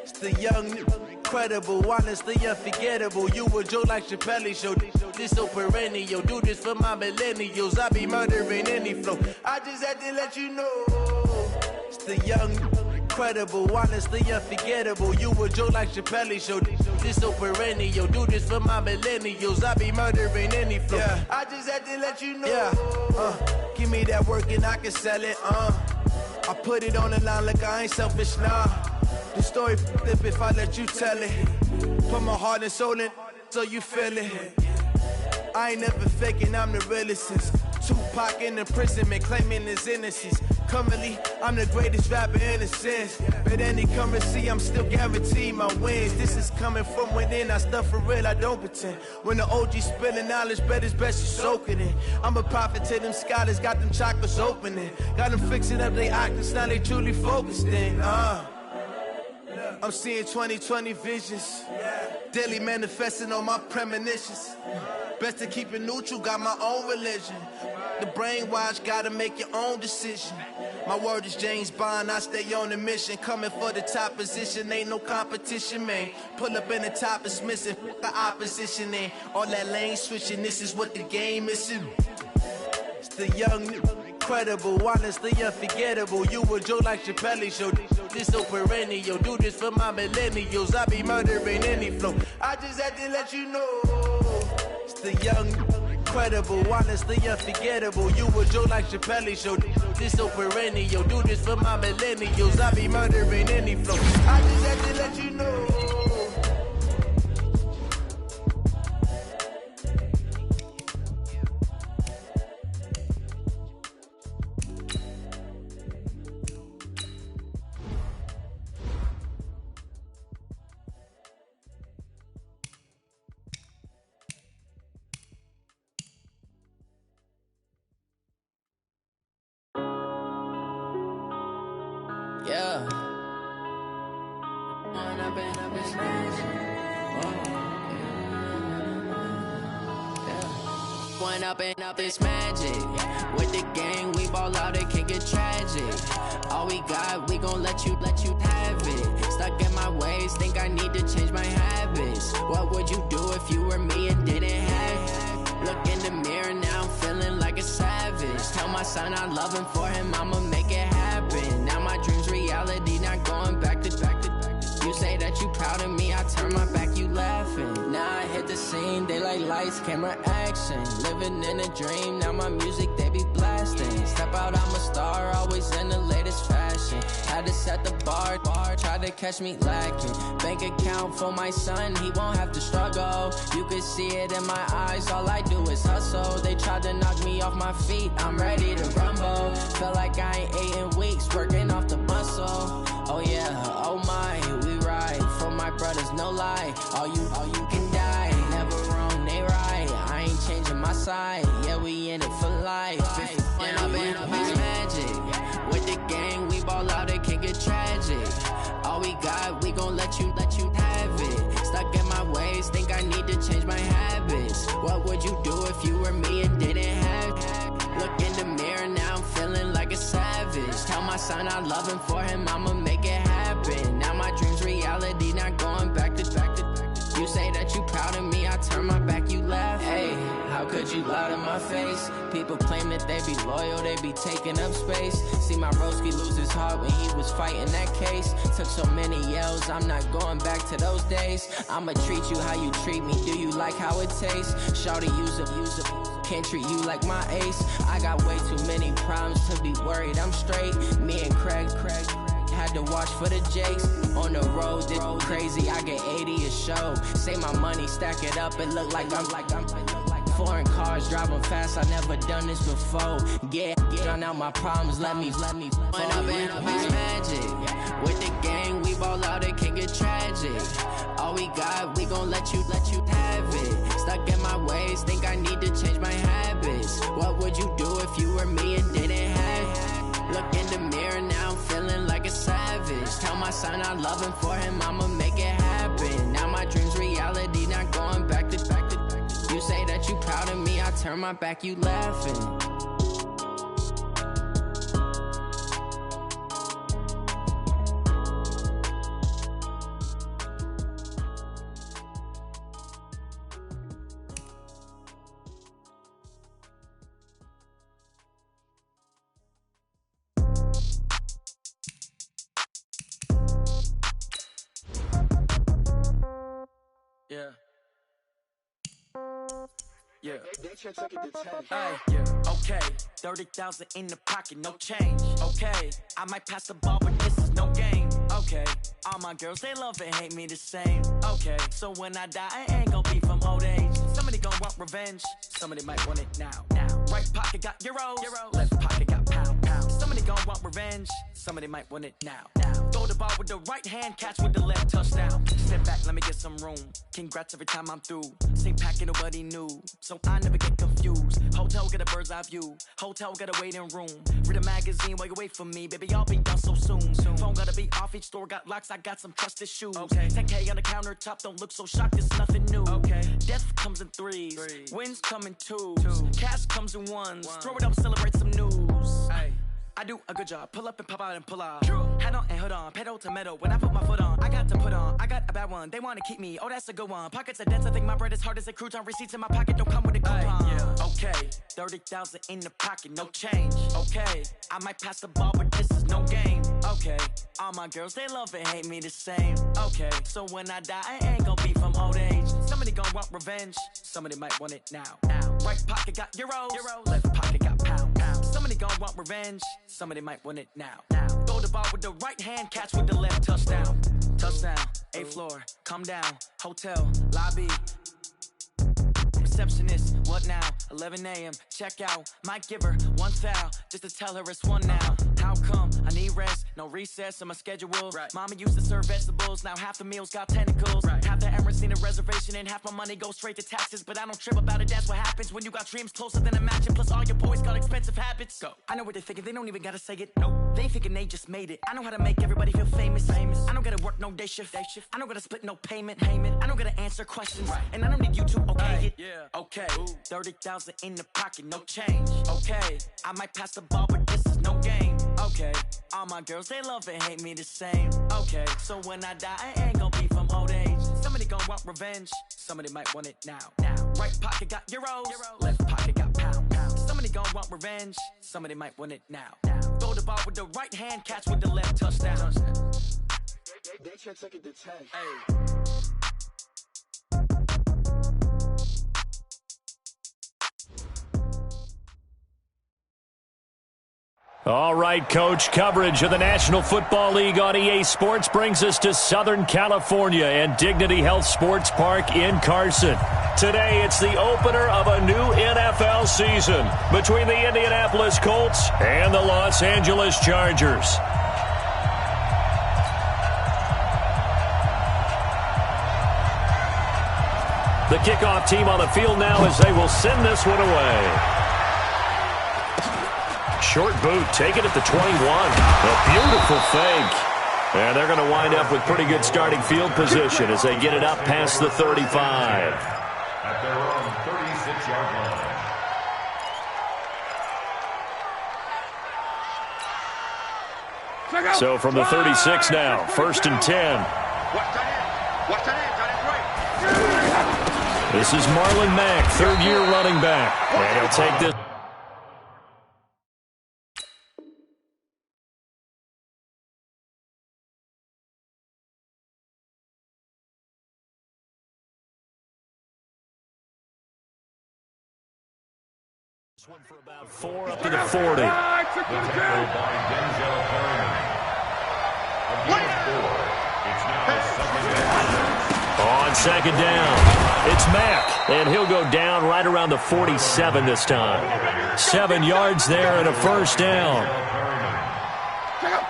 It's the young, incredible, honestly unforgettable. You a Joe like Chappelle show. This so perennial. Do this for my millennials. I be murdering any flow. I just had to let you know. It's the young, incredible, honestly unforgettable. You a Joe like Chappelle show. This so perennial. Do this for my millennials. I be murdering any flow. Yeah. I just had to let you know. Yeah. Give me that work and I can sell it. I put it on the line like I ain't selfish, nah. The story flip if I let you tell it. Put my heart and soul in so you feel it. I ain't never faking, I'm the realest since Tupac in imprisonment, claiming his innocence. Currently, I'm the greatest rapper in a sense. But any currency, I'm still guaranteed my wins. This is coming from within, I stuff for real, I don't pretend. When the OG spilling knowledge, bet it's best you soak it in. I'm a prophet to them scholars, got them chakras opening. Got them fixing up they octaves, now they truly focused in. I'm seeing 2020 visions. Daily manifesting on my premonitions. Best to keep it neutral, got my own religion. The brainwash, gotta make your own decision. My word is James Bond, I stay on the mission. Coming for the top position, ain't no competition, man. Pull up in the top is missing, the opposition in. All that lane switching, this is what the game is. It's the young, incredible, honestly unforgettable. You a Joe like Chappelle show. This so perennial. Do this for my millennials. I be murdering any flow. I just had to let you know. It's the young, incredible, honestly unforgettable. You a Joe like Chappelle show. This so perennial. Do this for my millennials. I be murdering any flow. I just had to let you know. Yeah. Point up and up this magic. With the gang, we ball out, it can get tragic. All we got, we gon' let you have it. Stuck in my ways, think I need to change my habits. What would you do if you were me and didn't have it? Look in the mirror, now I'm feeling like a savage. Tell my son I love him, for him I'ma make it happen. Now my dream's reality, not going back to. You say that you proud of me, I turn my back, you laughing. Now I hit the scene, they like lights, camera, action. Living in a dream, now my music, they be blasting. Step out, I'm a star, always in the latest fashion. Had to set the bar, tried to catch me lacking. Bank account for my son, he won't have to struggle. You can see it in my eyes, all I do is hustle. They tried to knock me off my feet, I'm ready to rumble. Feel like I ain't ate in weeks, working off the muscle. Oh yeah, oh my, we ride for my brothers, no lie. All you can die, never wrong, they right. I ain't changing my side, yeah, we in it for life. And I've been magic. With the gang, we ball out, it can get tragic. All we got, we gon' let you have it. Stuck in my ways, think I need to change my habits. What would you do if you were me and didn't have it? Look in the mirror, now I'm feeling like a savage. Tell my son I love him, for him I'ma make it happen. Now my dream's reality, not going back to. You say that you proud of me, I turn my back, you laugh. Hey, how could you lie to my face? People claim that they be loyal, they be taking up space. See my broski lose his heart when he was fighting that case. Took so many yells, I'm not going back to those days. I'ma treat you how you treat me, do you like how it tastes? Shawty, use up, can't treat you like my ace. I got way too many problems to be worried, I'm straight. Me and Craig had to watch for the Jakes. On the road, this crazy, I get 80 a show. Say my money, stack it up, it look like I'm foreign cars, driving fast, I never done this before. Get drown out my problems, let me When up in magic. With the gang, we ball out, it can get tragic. All we got, we gon' let you have it. Stuck in my ways, think I need to change my habits. What would you do if you were me and didn't have it? Look in the mirror, now I'm feeling like a savage. Tell my son I love him, for him I'ma make it happen. Now my dream's reality, not going back to. You say that you proud of I turn my back, you laughing. Yeah. Yeah. Hey, yeah. Okay. 30,000 in the pocket, no change. Okay. I might pass the ball, but this is no game. Okay. All my girls, they love and hate me the same. Okay. So when I die, I ain't gon' be from old age. Somebody gon' want revenge. Somebody might want it now. Right pocket got euros. Left pocket got pound. Somebody gon' want revenge. Somebody might want it now. Throw the ball with the right hand, catch with the left, touchdown. Step back, let me get some room. Congrats every time I'm through. Same packet, nobody knew, so I never get confused. Hotel got a bird's eye view. Hotel got a waiting room. Read a magazine while you wait for me, baby. I'll be done so soon. Phone gotta be off, each store got locks. I got some trusted shoes. 10K on the countertop, don't look so shocked. It's nothing new. Death comes in threes. Wins come in twos. Cash comes in ones. Throw it up, celebrate some news. I do a good job. Pull up and pop out and pull out. Head on and hood on. Pedal to metal. When I put my foot on, I got to put on. I got a bad one. They want to keep me. Oh, that's a good one. Pockets are dense. I think my bread is hard as a crouton. Receipts in my pocket don't come with a coupon. Okay. 30,000 in the pocket. No change. Okay. I might pass the ball, but this is no game. Okay. All my girls, they love and hate me the same. Okay. So when I die, I ain't gon' be from old age. Somebody gon' want revenge. Somebody might want it now. Right pocket got euros. Left pocket got pound. Somebody gon' want revenge. Somebody might want it now. Throw the ball with the right hand, catch with the left, touchdown. Touchdown, 8th floor, come down. Hotel, lobby. Receptionist, what now? 11 a.m., check out. Might give her one foul, just to tell her it's one now. How come? I need rest, no recess in my schedule. Mama used to serve vegetables, now half the meals got tentacles. Half the errands need a reservation and half my money goes straight to taxes. But I don't trip about it, that's what happens when you got dreams closer than a match. Plus all your boys got expensive habits. Go. I know what they're thinking, they don't even gotta say it. Nope. They thinking they just made it. I know how to make everybody feel famous. I don't gotta work no day shift. I don't gotta split no payment. I don't gotta answer questions. And I don't need you to okay it. Okay, 30,000 in the pocket, no change. Okay, I might pass the ball, but this is no game. Okay, all my girls, they love and hate me the same. Okay, so when I die, I ain't gon' be from old age. Somebody gon' want revenge. Somebody might want it now. Right pocket got euros. Left pocket got pound. Somebody gon' want revenge. Somebody might want it now. Throw the ball with the right hand, catch with the left, touchdown. They check it to 10. All right, Coach, coverage of the National Football League on EA Sports brings us to Southern California and Dignity Health Sports Park in Carson. Today, it's the opener of a new NFL season between the Indianapolis Colts and the Los Angeles Chargers. The kickoff team on the field now as they will send this one away. Short boot, taken at the 21. A beautiful fake. And they're going to wind up with pretty good starting field position as they get it up past the 35. At their own 36-yard line. So from the 36 now, 1st and 10. This is Marlon Mack, third-year running back. And he'll take this. This one for about 4 up to the 40. On second down, it's Mack, and he'll go down right around the 47 this time. 7 yards there and a first down.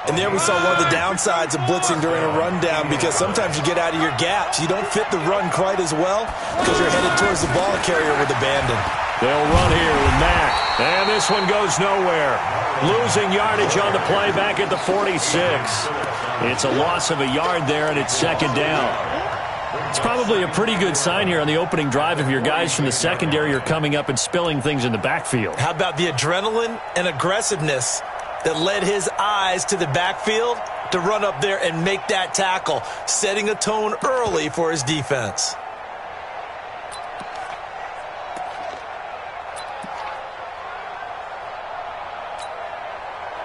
And there we saw one of the downsides of blitzing during a rundown, because sometimes you get out of your gaps. You don't fit the run quite as well because you're headed towards the ball carrier with abandon. They'll run here with Mack, and this one goes nowhere. Losing yardage on the play back at the 46. It's a loss of a yard there, and it's second down. It's probably a pretty good sign here on the opening drive if your guys from the secondary are coming up and spilling things in the backfield. How about the adrenaline and aggressiveness that led his eyes to the backfield to run up there and make that tackle, setting a tone early for his defense.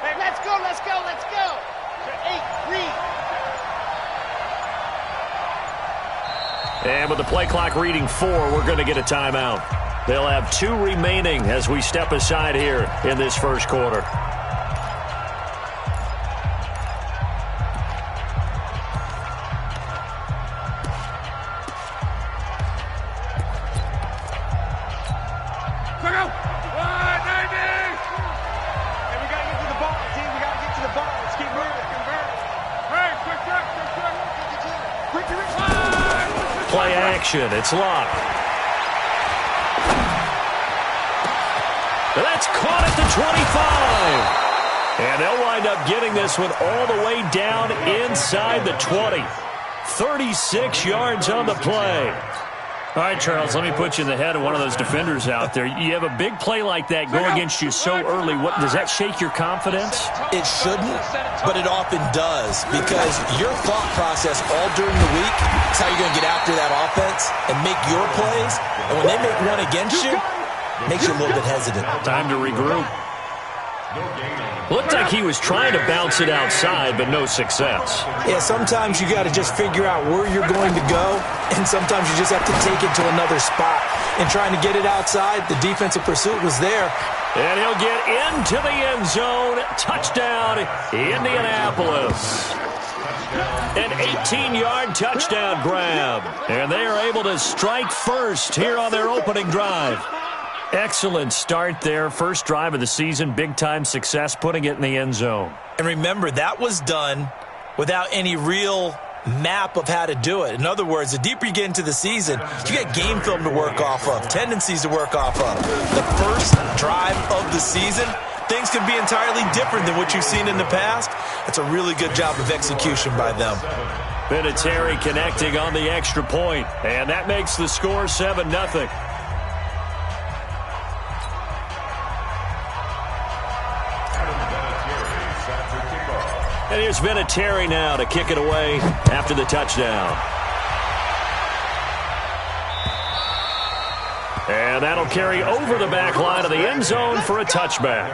Hey, let's go, let's go, let's go. 8, read. And with the play clock reading 4, we're going to get a timeout. They'll have 2 remaining as we step aside here in this first quarter. Play action. It's locked. That's caught at the 25. And they'll wind up getting this one all the way down inside the 20. 36 yards on the play. All right, Charles, let me put you in the head of one of those defenders out there. You have a big play like that go against you so early. What does that shake your confidence? It shouldn't, but it often does, because your thought process all during the week is how you're going to get after that offense and make your plays. And when they make one against you, it makes you a little bit hesitant. Time to regroup. Looked like he was trying to bounce it outside, but no success. Yeah, sometimes you got to just figure out where you're going to go, and sometimes you just have to take it to another spot. And trying to get it outside, the defensive pursuit was there. And he'll get into the end zone. Touchdown, Indianapolis. An 18-yard touchdown grab. And they are able to strike first here on their opening drive. Excellent start there. First drive of the season, big-time success, putting it in the end zone. And remember, that was done without any real map of how to do it. In other words, the deeper you get into the season, you got game film to work off of, tendencies to work off of. The first drive of the season, things can be entirely different than what you've seen in the past. It's a really good job of execution by them. Vinatieri connecting on the extra point, and that makes the score 7-0. And here's Vinatieri now to kick it away after the touchdown. And that'll carry over the back line of the end zone for a touchback.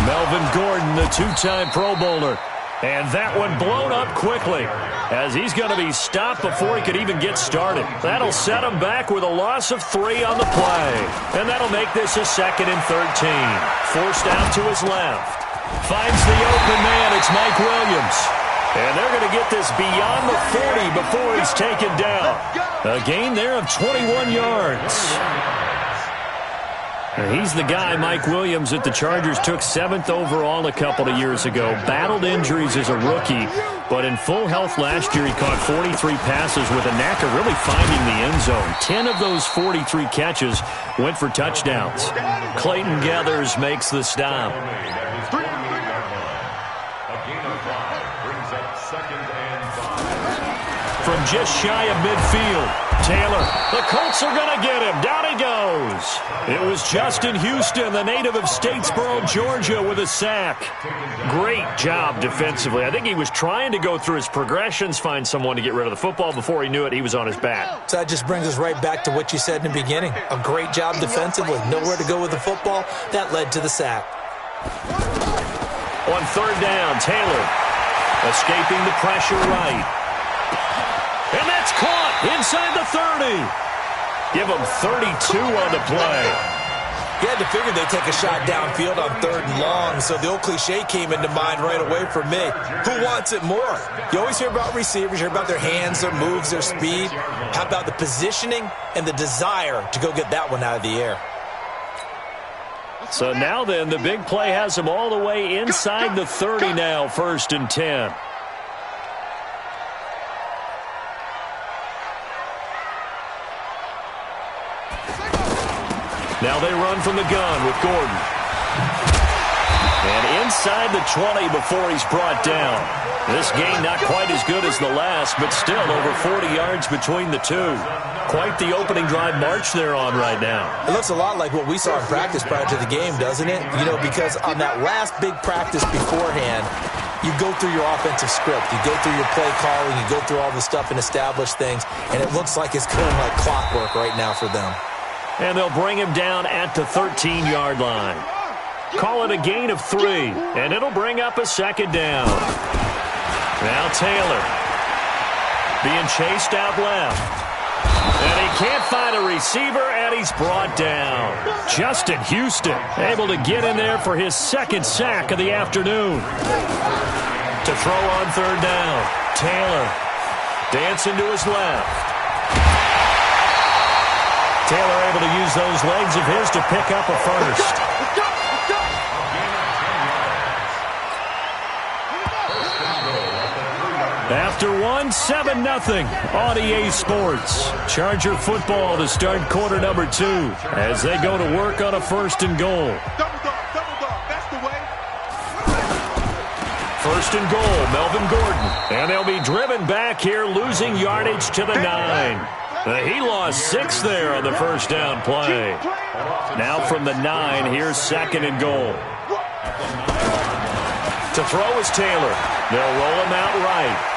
Melvin Gordon, the 2-time Pro Bowler. And that one blown up quickly as he's going to be stopped before he could even get started. That'll set him back with a loss of 3 on the play. And that'll make this a 2nd and 13. Forced out to his left. Finds the open man. It's Mike Williams. And they're going to get this beyond the 40 before he's taken down. A gain there of 21 yards. He's the guy, Mike Williams, that the Chargers took 7th overall a couple of years ago. Battled injuries as a rookie, but in full health last year, he caught 43 passes with a knack of really finding the end zone. 10 of those 43 catches went for touchdowns. Clayton Gathers makes the stop. From just shy of midfield, Taylor, the Colts are going to get him. Down he goes. It was Justin Houston, the native of Statesboro, Georgia, with a sack. Great job defensively. I think he was trying to go through his progressions, find someone to get rid of the football. Before he knew it, he was on his back. So that just brings us right back to what you said in the beginning. A great job defensively. Nowhere to go with the football. That led to the sack. On 3rd down, Taylor escaping the pressure right. And that's caught inside the 30. Give them 32 on the play. You had to figure they'd take a shot downfield on 3rd and long, so the old cliche came into mind right away for me. Who wants it more? You always hear about receivers, you hear about their hands, their moves, their speed. How about the positioning and the desire to go get that one out of the air? So now then, the big play has them all the way inside the 30 now, 1st and 10. Now they run from the gun with Gordon. And inside the 20 before he's brought down. This game not quite as good as the last, but still over 40 yards between the two. Quite the opening drive march they're on right now. It looks a lot like what we saw in practice prior to the game, doesn't it? You know, because on that last big practice beforehand, you go through your offensive script. You go through your play calling. You go through all the stuff and establish things. And it looks like it's going like clockwork right now for them. And they'll bring him down at the 13-yard line. Call it a gain of 3, and it'll bring up a second down. Now Taylor being chased out left. And he can't find a receiver, and he's brought down. Justin Houston able to get in there for his second sack of the afternoon. To throw on third down. Taylor dancing to his left. Taylor able to use those legs of his to pick up a first. After 7-0 on EA Sports. Charger football to start quarter number 2 as they go to work on a 1st and goal. Double dog, that's the way. 1st and goal, Melvin Gordon. And they'll be driven back here, losing yardage to the 9. He lost 6 there on the first down play. Now from the 9, here's 2nd and goal. To throw is Taylor. They'll roll him out right.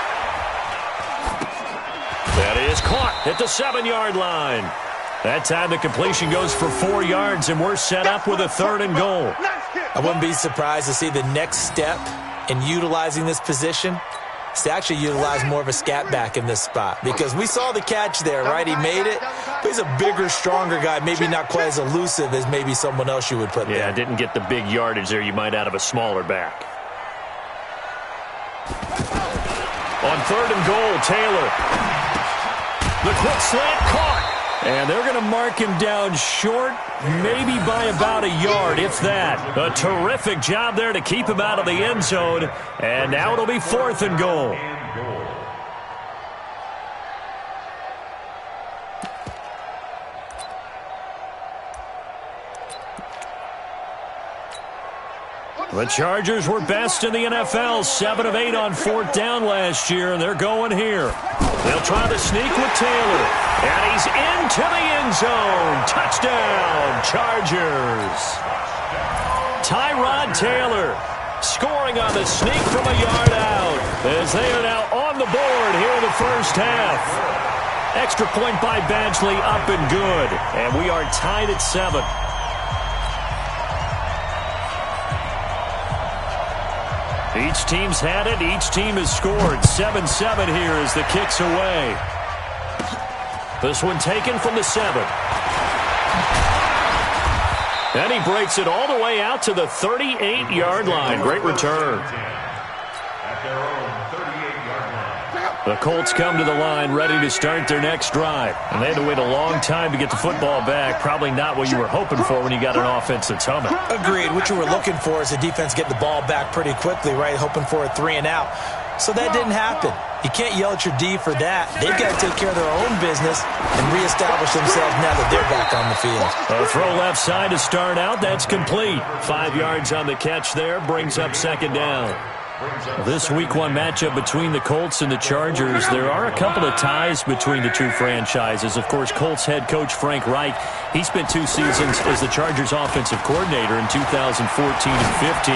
That is caught at the 7-yard line. That time the completion goes for 4 yards, and we're set up with a 3rd and goal. I wouldn't be surprised to see the next step in utilizing this position is to actually utilize more of a scat back in this spot. Because we saw the catch there, right? He made it. But he's a bigger, stronger guy, maybe not quite as elusive as maybe someone else you would put there. Yeah, didn't get the big yardage there you might out of a smaller back. On 3rd and goal, Taylor. The quick slant caught. And they're going to mark him down short, maybe by about a yard, if that. A terrific job there to keep him out of the end zone. And now it'll be 4th and goal. The Chargers were best in the NFL, 7 of 8 on 4th down last year, and they're going here. They'll try the sneak with Taylor, and he's into the end zone. Touchdown, Chargers. Tyrod Taylor scoring on the sneak from a yard out as they are now on the board here in the first half. Extra point by Badgley, up and good, and we are tied at 7. Each team's had it. Each team has scored. 7-7 here as the kick's away. This one taken from the 7. And he breaks it all the way out to the 38-yard line. Great return. At their own 38-yard line. The Colts come to the line ready to start their next drive. And they had to wait a long time to get the football back. Probably not what you were hoping for when you got an offense that's humming. Agreed. What you were looking for is the defense get the ball back pretty quickly, right? Hoping for a 3 and out. So that didn't happen. You can't yell at your D for that. They've got to take care of their own business and reestablish themselves now that they're back on the field. A throw left side to start out. That's complete. 5 yards on the catch there. Brings up 2nd down. This Week 1 matchup between the Colts and the Chargers, there are a couple of ties between the two franchises. Of course, Colts head coach Frank Reich, he spent 2 seasons as the Chargers offensive coordinator in 2014 and 15.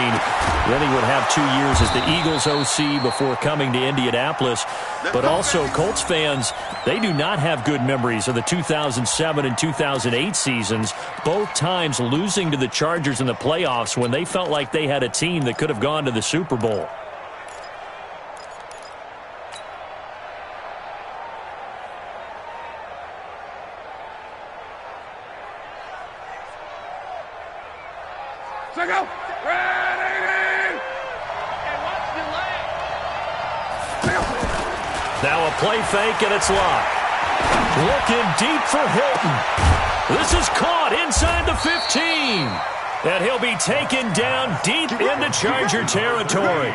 Then he would have 2 years as the Eagles OC before coming to Indianapolis. But also, Colts fans, they do not have good memories of the 2007 and 2008 seasons, both times losing to the Chargers in the playoffs when they felt like they had a team that could have gone to the Super Bowl. Go. Ready. Now a play fake, and it's locked. Looking deep for Hilton. This is caught inside the 15. And he'll be taken down deep into Charger territory.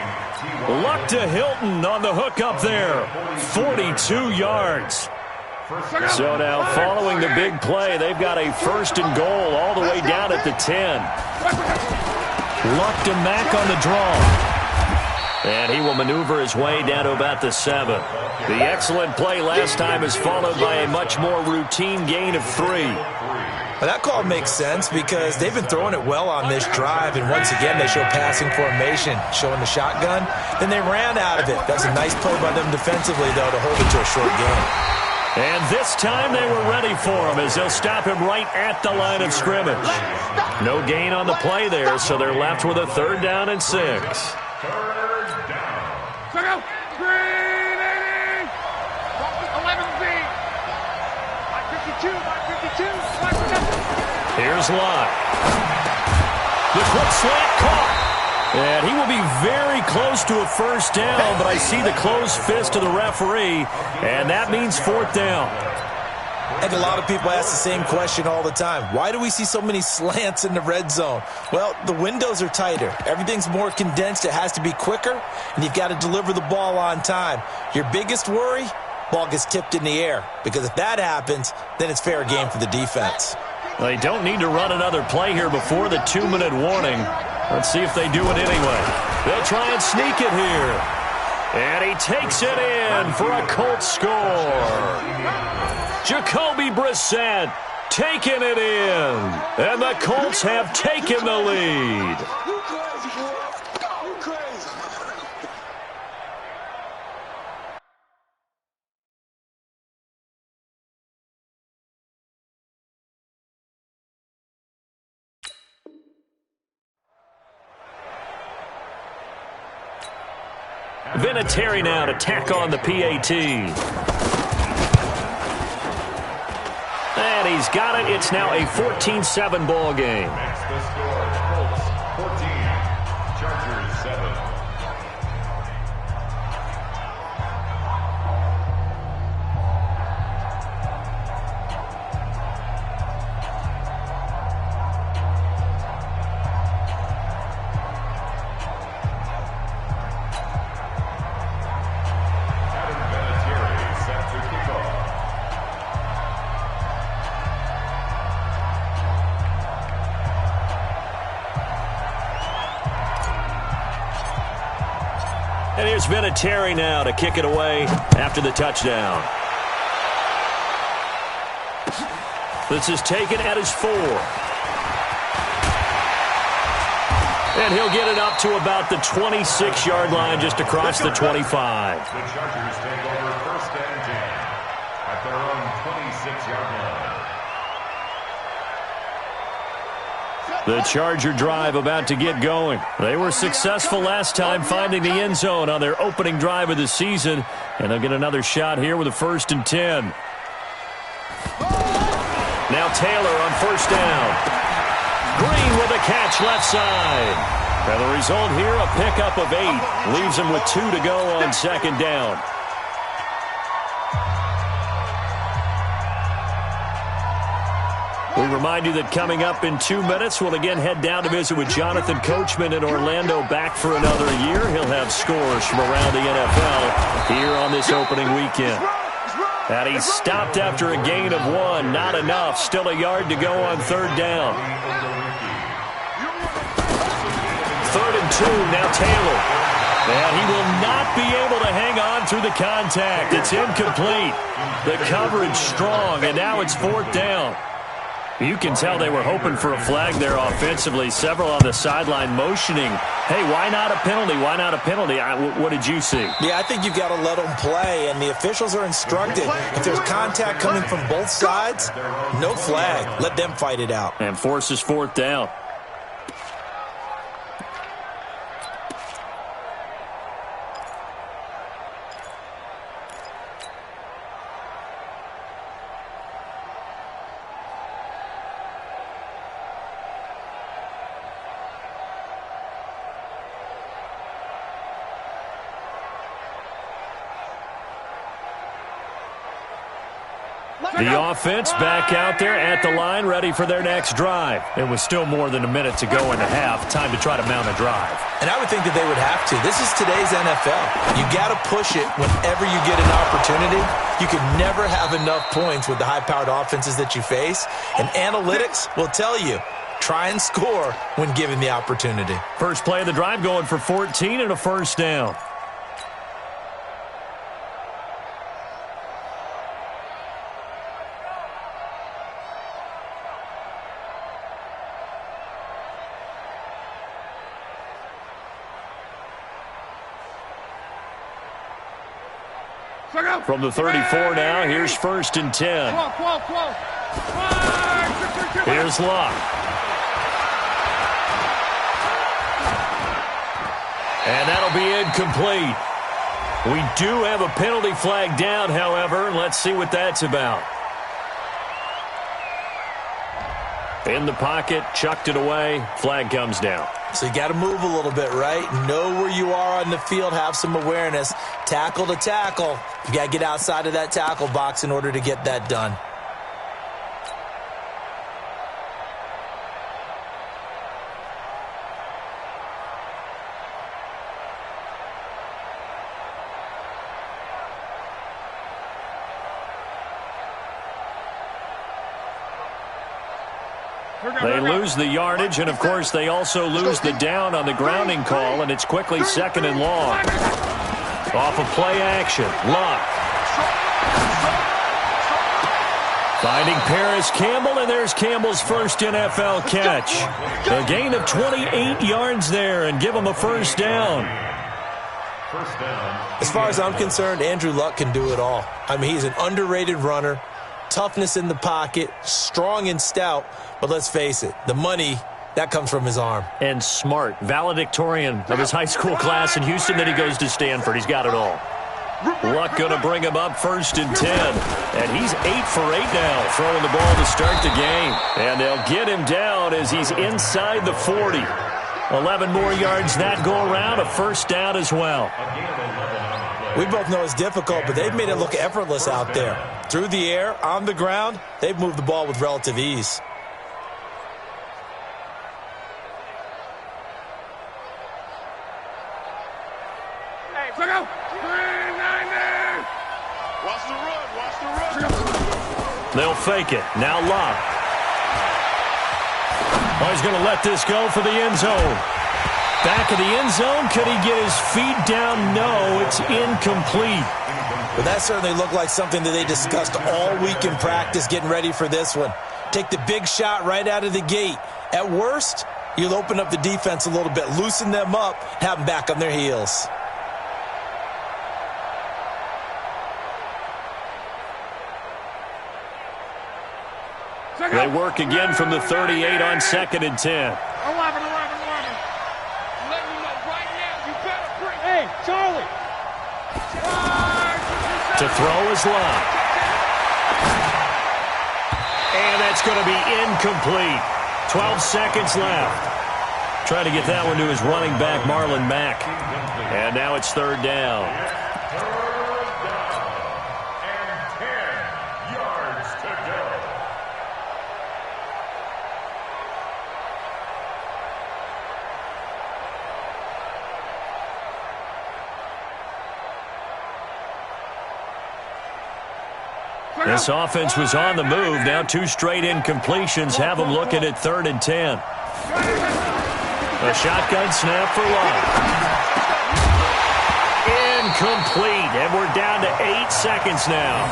Luck to Hilton on the hook up there. 42 yards. So now following the big play, they've got a 1st and goal all the way down at the 10. Lucked him back on the draw. And he will maneuver his way down to about the 7. The excellent play last time is followed by a much more routine gain of 3. Well, that call makes sense because they've been throwing it well on this drive, and once again they show passing formation, showing the shotgun. Then they ran out of it. That's a nice play by them defensively, though, to hold it to a short gain. And this time they were ready for him as they'll stop him right at the line of scrimmage. No gain on the play there, so they're left with a 3rd down and 6. Here's Lott. The quick slant caught. And he will be very close to a 1st down, but I see the closed fist of the referee, and that means 4th down. I think a lot of people ask the same question all the time. Why do we see so many slants in the red zone? Well, the windows are tighter. Everything's more condensed. It has to be quicker, and you've got to deliver the ball on time. Your biggest worry? Ball gets tipped in the air, because if that happens, then it's fair game for the defense. They don't need to run another play here before the 2-minute warning. Let's see if they do it anyway. They'll try and sneak it here. And he takes it in for a Colts score. Jacoby Brissett taking it in. And the Colts have taken the lead. Vinatieri now to tack on the PAT. And he's got it. It's now a 14-7 ball game. That's the score. Colts 14, Chargers 7. And here's Vinatieri now to kick it away after the touchdown. This is taken at his 4. And he'll get it up to about the 26-yard line just across the 25. The Chargers take over 1st and 10 at their own 26-yard line. The Charger drive about to get going. They were successful last time finding the end zone on their opening drive of the season, and they'll get another shot here with a 1st and 10. Now Taylor on 1st down. Green with a catch left side. And the result here, a pickup of 8. Leaves him with 2 to go on 2nd down. We remind you that coming up in 2 minutes, we'll again head down to visit with Jonathan Coachman in Orlando, back for another year. He'll have scores from around the NFL here on this opening weekend. And he stopped after a gain of 1. Not enough. Still a yard to go on 3rd down. 3rd and 2. Now Taylor. And he will not be able to hang on through the contact. It's incomplete. The coverage strong, and now it's 4th down. You can tell they were hoping for a flag there offensively. Several on the sideline motioning, hey, why not a penalty? Why not a penalty? What did you see? Yeah, I think you've got to let them play, and the officials are instructed. If there's contact coming from both sides, no flag. Let them fight it out. And forces 4th down. The offense back out there at the line, ready for their next drive. It was still more than a minute to go in the half. Time to try to mount a drive. And I would think that they would have to. This is today's NFL. You got to push it whenever you get an opportunity. You can never have enough points with the high-powered offenses that you face. And analytics will tell you, try and score when given the opportunity. First play of the drive going for 14 and a first down. From the 34 now, here's 1st and 10. Here's Locke. And that'll be incomplete. We do have a penalty flag down, however. Let's see what that's about. In the pocket, chucked it away. Flag comes down. So you got to move a little bit, right? Know where you are on the field. Have some awareness. Tackle to tackle. You got to get outside of that tackle box in order to get that done. They lose the yardage, and, of course, they also lose the down on the grounding call, and it's quickly 2nd and long. Off of play action, Locke. Finding Paris Campbell, and there's Campbell's first NFL catch. A gain of 28 yards there, and give him a first down. As far as I'm concerned, Andrew Luck can do it all. I mean, he's an underrated runner. Toughness in the pocket, strong and stout, but let's face it, the money, that comes from his arm. And smart, valedictorian of his high school class in Houston, then he goes to Stanford. He's got it all. Luck going to bring him up 1st and 10. And he's 8 for 8 now, throwing the ball to start the game. And they'll get him down as he's inside the 40. 11 more yards that go around, a first down as well. We both know it's difficult, but they've made it look effortless out there. Through the air, on the ground, they've moved the ball with relative ease. Hey, check out. Watch the run. They'll fake it. Now Locke. Oh, he's going to let this go for the end zone. Back of the end zone. Could he get his feet down? No, it's incomplete. But that certainly looked like something that they discussed all week in practice getting ready for this one. Take the big shot right out of the gate. At worst, you'll open up the defense a little bit, loosen them up, have them back on their heels. They work again from the 38 on 2nd and 10. Hey, Charlie. To throw is Locke. And that's going to be incomplete. 12 seconds left. Trying to get that one to his running back, Marlon Mack. And now it's 3rd down. This offense was on the move. Now 2 straight incompletions have them looking at 3rd and 10. A shotgun snap for Locke. Incomplete. And we're down to 8 seconds now.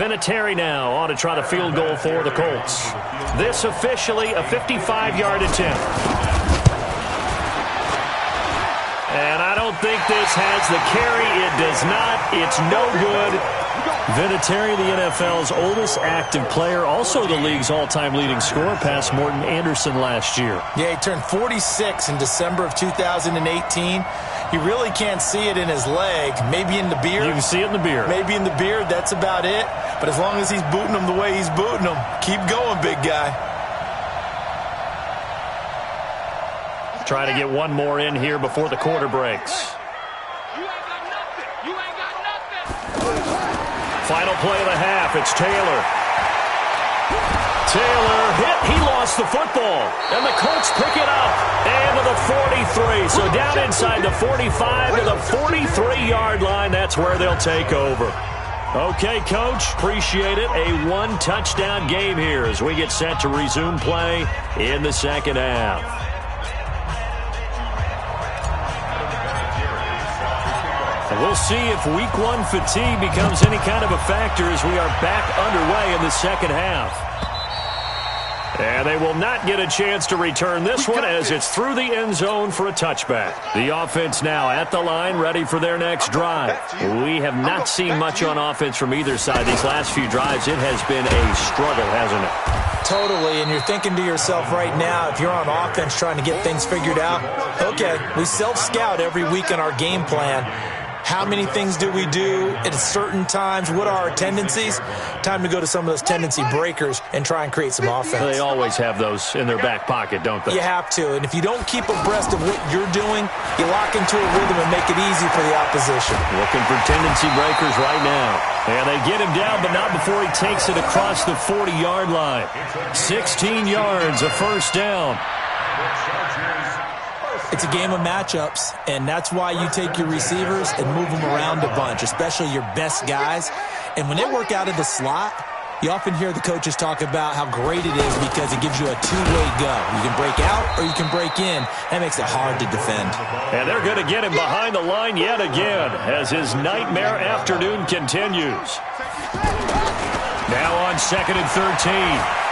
Vinatieri now on to try to field goal for the Colts. This officially a 55-yard attempt. And I don't think this has the carry. It does not. It's no good. Vinatieri, the NFL's oldest active player, also the league's all-time leading scorer, past Morton Anderson last year. Yeah, he turned 46 in December of 2018. You really can't see it in his leg. Maybe in the beard. You can see it in the beard. Maybe in the beard. That's about it. But as long as he's booting him the way he's booting him, keep going, big guy. Trying to get one more in here before the quarter breaks. You ain't got nothing. You ain't got nothing. Final play of the half. It's Taylor. Taylor hit. He lost the football. And the Colts pick it up. And to the 43. So down inside the 45 to the 43-yard line. That's where they'll take over. Okay, Coach. Appreciate it. A one-touchdown game here as we get set to resume play in the second half. And we'll see if week one fatigue becomes any kind of a factor as we are back underway in the second half. And they will not get a chance to return this one as it's through the end zone for a touchback. The offense now at the line, ready for their next drive. We have not seen much on offense from either side these last few drives. It has been a struggle, hasn't it? Totally, and you're thinking to yourself right now, if you're on offense trying to get things figured out, okay, we self-scout every week in our game plan. How many things do we do at certain times? What are our tendencies? Time to go to some of those tendency breakers and try and create some offense. They always have those in their back pocket, don't they? You have to, and if you don't keep abreast of what you're doing, you lock into a rhythm and make it easy for the opposition. Looking for tendency breakers right now. And they get him down, but not before he takes it across the 40-yard line. 16 yards, a first down. It's a game of matchups, and that's why you take your receivers and move them around a bunch, especially your best guys. And when they work out of the slot, you often hear the coaches talk about how great it is because it gives you a two-way go. You can break out or you can break in. That makes it hard to defend. And they're going to get him behind the line yet again as his nightmare afternoon continues. Now on 2nd and 13,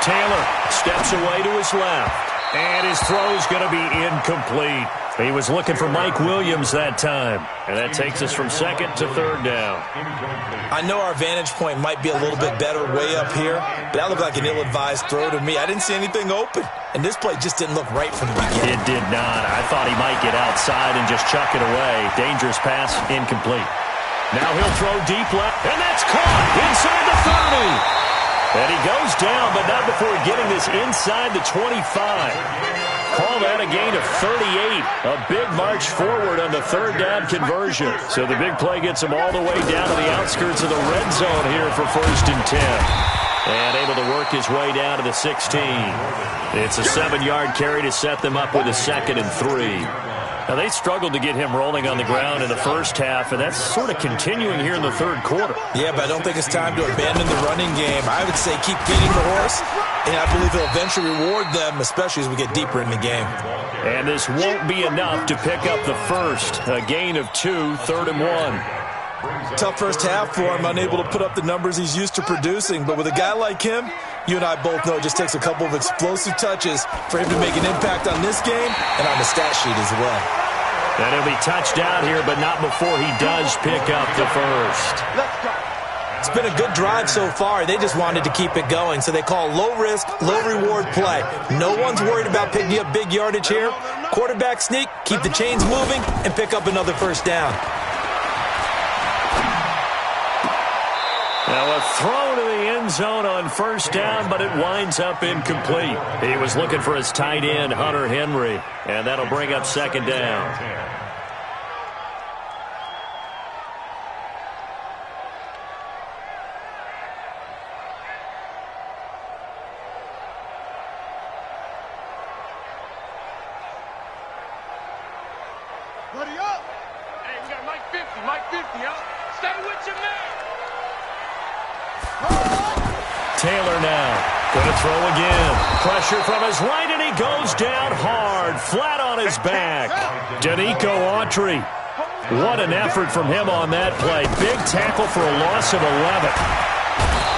Taylor steps away to his left. And his throw's going to be incomplete. He was looking for Mike Williams that time. And that takes us from 2nd to 3rd down. I know our vantage point might be a little bit better way up here, but that looked like an ill-advised throw to me. I didn't see anything open. And this play just didn't look right from the beginning. It did not. I thought he might get outside and just chuck it away. Dangerous pass, incomplete. Now he'll throw deep left, and that's caught inside the 30. And he goes down, but not before getting this inside the 25. Call that a gain of 38. A big march forward on the 3rd down conversion. So the big play gets him all the way down to the outskirts of the red zone here for 1st and 10. And able to work his way down to the 16. It's a 7-yard carry to set them up with a 2nd and 3. Now, they struggled to get him rolling on the ground in the first half, and that's sort of continuing here in the 3rd quarter. Yeah, but I don't think it's time to abandon the running game. I would say keep feeding the horse, and I believe he'll eventually reward them, especially as we get deeper in the game. And this won't be enough to pick up the first. A gain of 2, 3rd and 1. Tough first half for him, unable to put up the numbers he's used to producing. But with a guy like him, you and I both know it just takes a couple of explosive touches for him to make an impact on this game and on the stat sheet as well. And he'll be touched down here, but not before he does pick up the first. It's been a good drive so far. They just wanted to keep it going, so they call low-risk, low-reward play. No one's worried about picking up big yardage here. Quarterback sneak, keep the chains moving, and pick up another first down. Now a throw to the end zone on 1st down, but it winds up incomplete. He was looking for his tight end, Hunter Henry, and that'll bring up 2nd down. Buddy up. Hey, we got Mike 50. Mike 50, y'all. Stay with your man. Taylor now, going to throw again. Pressure from his right, and he goes down hard, flat on his back. Danico Autry. What an effort from him on that play. Big tackle for a loss of 11.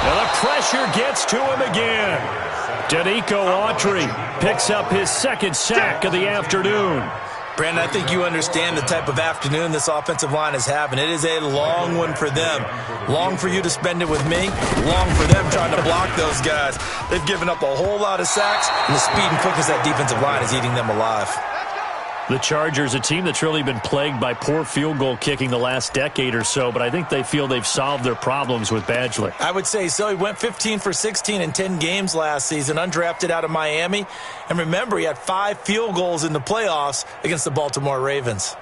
And the pressure gets to him again. Danico Autry picks up his 2nd sack of the afternoon. Brandon, I think you understand the type of afternoon this offensive line is having. It is a long one for them. Long for you to spend it with me. Long for them trying to block those guys. They've given up a whole lot of sacks, and the speed and quickness of that defensive line is eating them alive. The Chargers, a team that's really been plagued by poor field goal kicking the last decade or so, but I think they feel they've solved their problems with Badgley. I would say so. He went 15 for 16 in 10 games last season, undrafted out of Miami. And remember, he had 5 field goals in the playoffs against the Baltimore Ravens.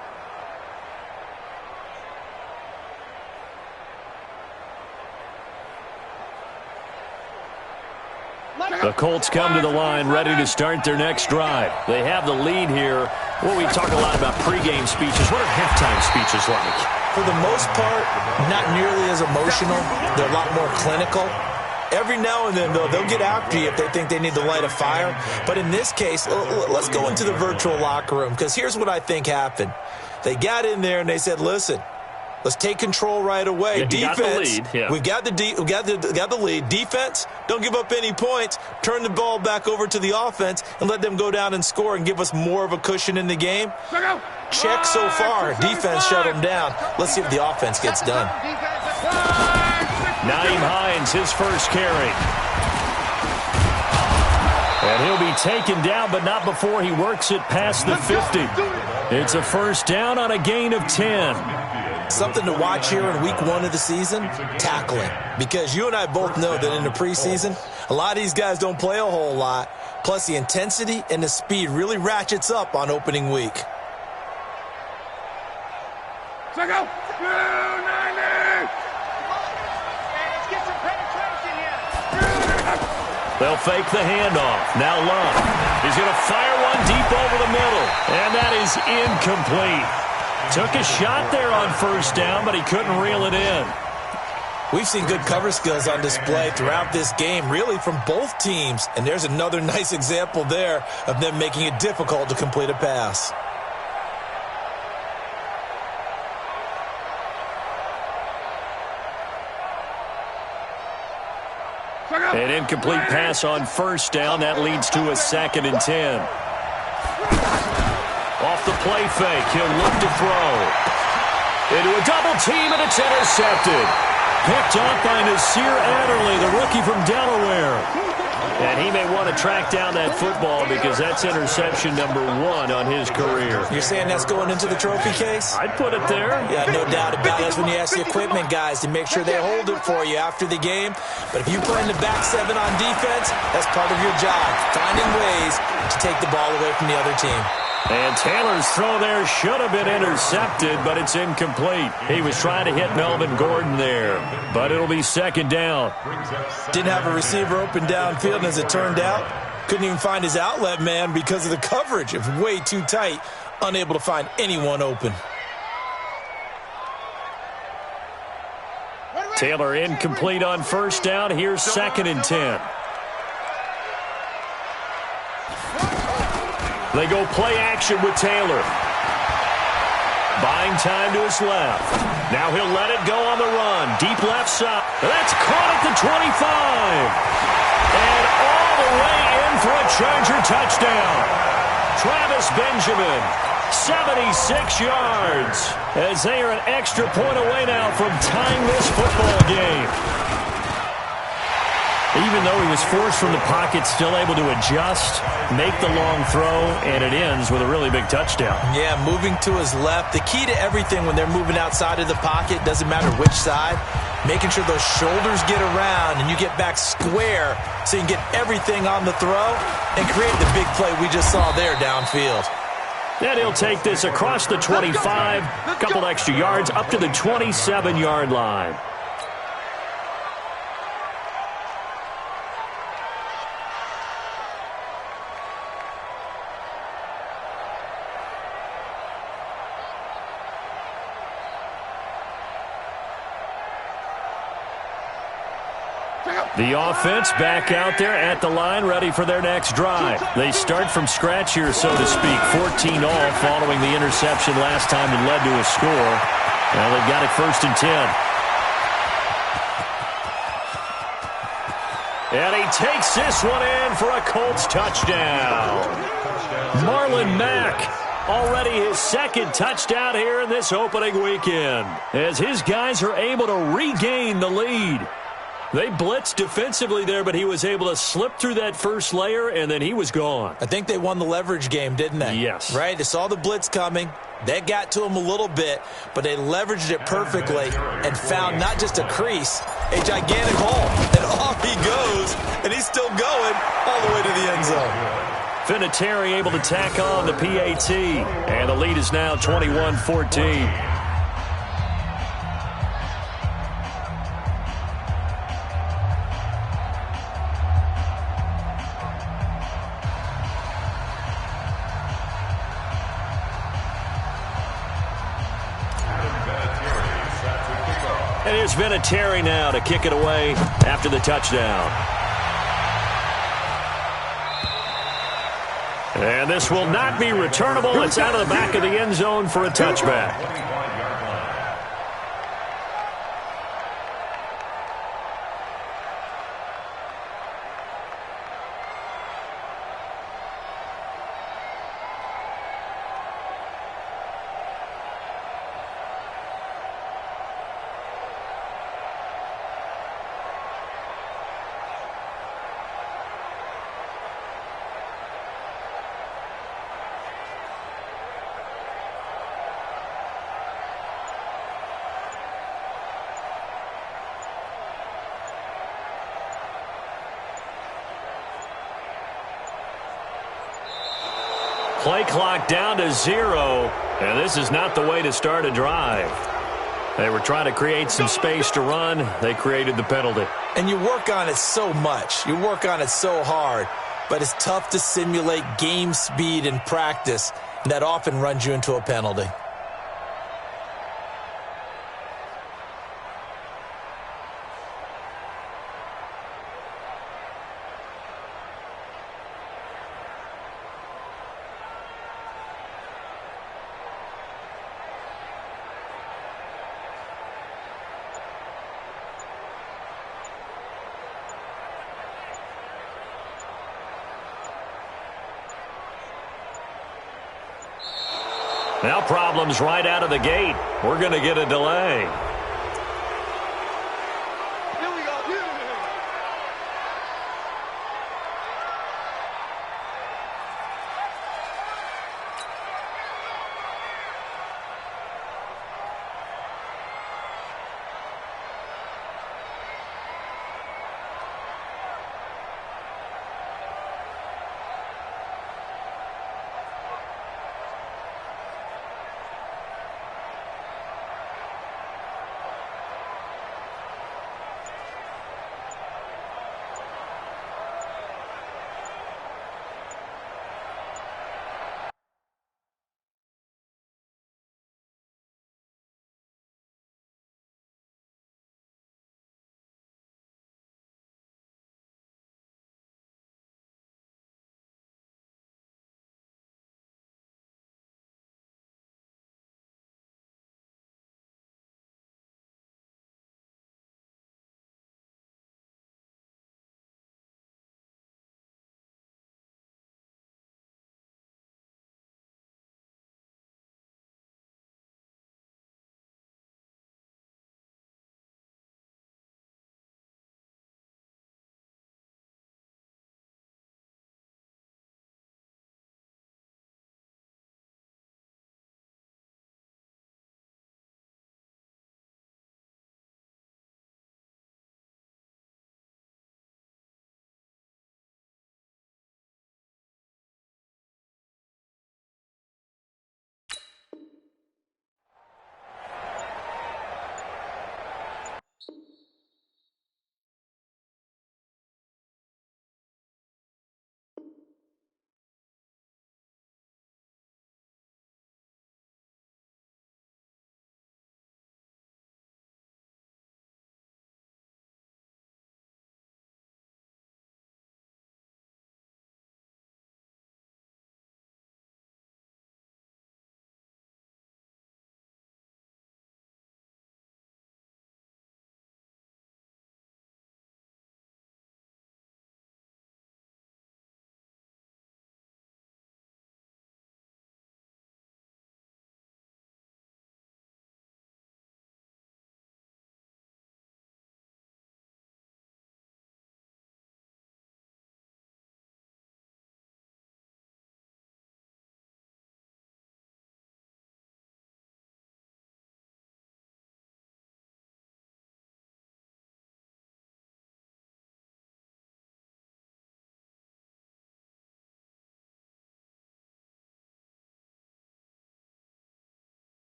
The Colts come to the line ready to start their next drive. They have the lead here. Well, we talk a lot about pregame speeches. What are halftime speeches like? For the most part, not nearly as emotional. They're a lot more clinical. Every now and then, though, they'll get after you if they think they need to light a fire. But in this case, let's go into the virtual locker room, because here's what I think happened. They got in there and they said, listen, let's take control right away. Yeah, Defense, got the lead. we've got the lead. Defense, don't give up any points. Turn the ball back over to the offense and let them go down and score and give us more of a cushion in the game. Check so far. Defense shut them down. Let's see if the offense gets done. Nyheim Hines, his first carry. And he'll be taken down, but not before he works it past the 50. It's a first down on a gain of 10. Something to watch here in week 1 of the season, tackling. Because you and I both know that in the preseason, a lot of these guys don't play a whole lot. Plus, the intensity and the speed really ratchets up on opening week. Let's go. They'll fake the handoff. Now Love. He's going to fire one deep over the middle. And that is incomplete. Took a shot there on first down, but he couldn't reel it in. We've seen good cover skills on display throughout this game, really from both teams. And there's another nice example there of them making it difficult to complete a pass. An incomplete pass on first down. That leads to a 2nd and 10. Off the play fake, he'll look to throw. Into a double team, and it's intercepted. Picked off by Nasir Adderley, the rookie from Delaware. And he may want to track down that football because that's interception number 1 on his career. You're saying that's going into the trophy case? I'd put it there. Yeah, no doubt about it. That's when you ask the equipment guys to make sure they hold it for you after the game. But if you play in the back 7 on defense, that's part of your job, finding ways to take the ball away from the other team. And Taylor's throw there should have been intercepted, but it's incomplete. He was trying to hit Melvin Gordon there, but it'll be 2nd down. Didn't have a receiver open downfield, and as it turned out, couldn't even find his outlet man because of the coverage. It was way too tight, unable to find anyone open. Taylor incomplete on first down. Here's 2nd and 10. They go play action with Taylor. Buying time to his left. Now he'll let it go on the run. Deep left side. That's caught at the 25. And all the way in for a Charger touchdown. Travis Benjamin, 76 yards. As they are an extra point away now from tying this football game. Even though he was forced from the pocket, still able to adjust, make the long throw, and it ends with a really big touchdown. Yeah, moving to his left. The key to everything when they're moving outside of the pocket, doesn't matter which side, making sure those shoulders get around and you get back square so you can get everything on the throw and create the big play we just saw there downfield. Then he'll take this across the 25, a couple extra yards, up to the 27-yard line. The offense back out there at the line, ready for their next drive. They start from scratch here, so to speak. 14 all following the interception last time that led to a score. Now they've got it 1st and 10. And he takes this one in for a Colts touchdown. Marlon Mack Already his second touchdown here in this opening weekend, as his guys are able to regain the lead. They blitzed defensively there, but he was able to slip through that first layer, and then he was gone. I think they won the leverage game, didn't they? Yes. Right? They saw the blitz coming. That got to him a little bit, but they leveraged it perfectly and found not just a crease, a gigantic hole. And off he goes, and he's still going all the way to the end zone. Vinatieri able to tack on the PAT, and the lead is now 21-14. And here's Vinatieri now to kick it away after the touchdown. And this will not be returnable. It's out of the back of the end zone for a touchback. Play clock down to 0, and this is not the way to start a drive. They were trying to create some space to run. They created the penalty. And you work on it so much. You work on it so hard, but it's tough to simulate game speed in practice, and that often runs you into a penalty. Now problems right out of the gate. We're going to get a delay.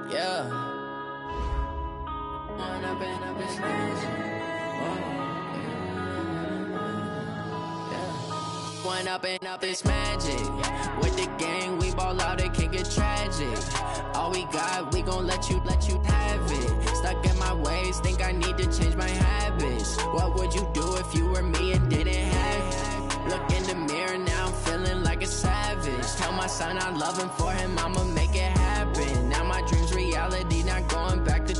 Yeah. One up and up, it's magic. With the gang, we ball out, it can get tragic. All we got, we gon' let you have it. Stuck in my ways, think I need to change my habits. What would you do if you were me and didn't have it? Look in the mirror, now I'm feeling like a savage. Tell my son I love him, for him I'ma make it happen. Now my dream's reality, not going back to.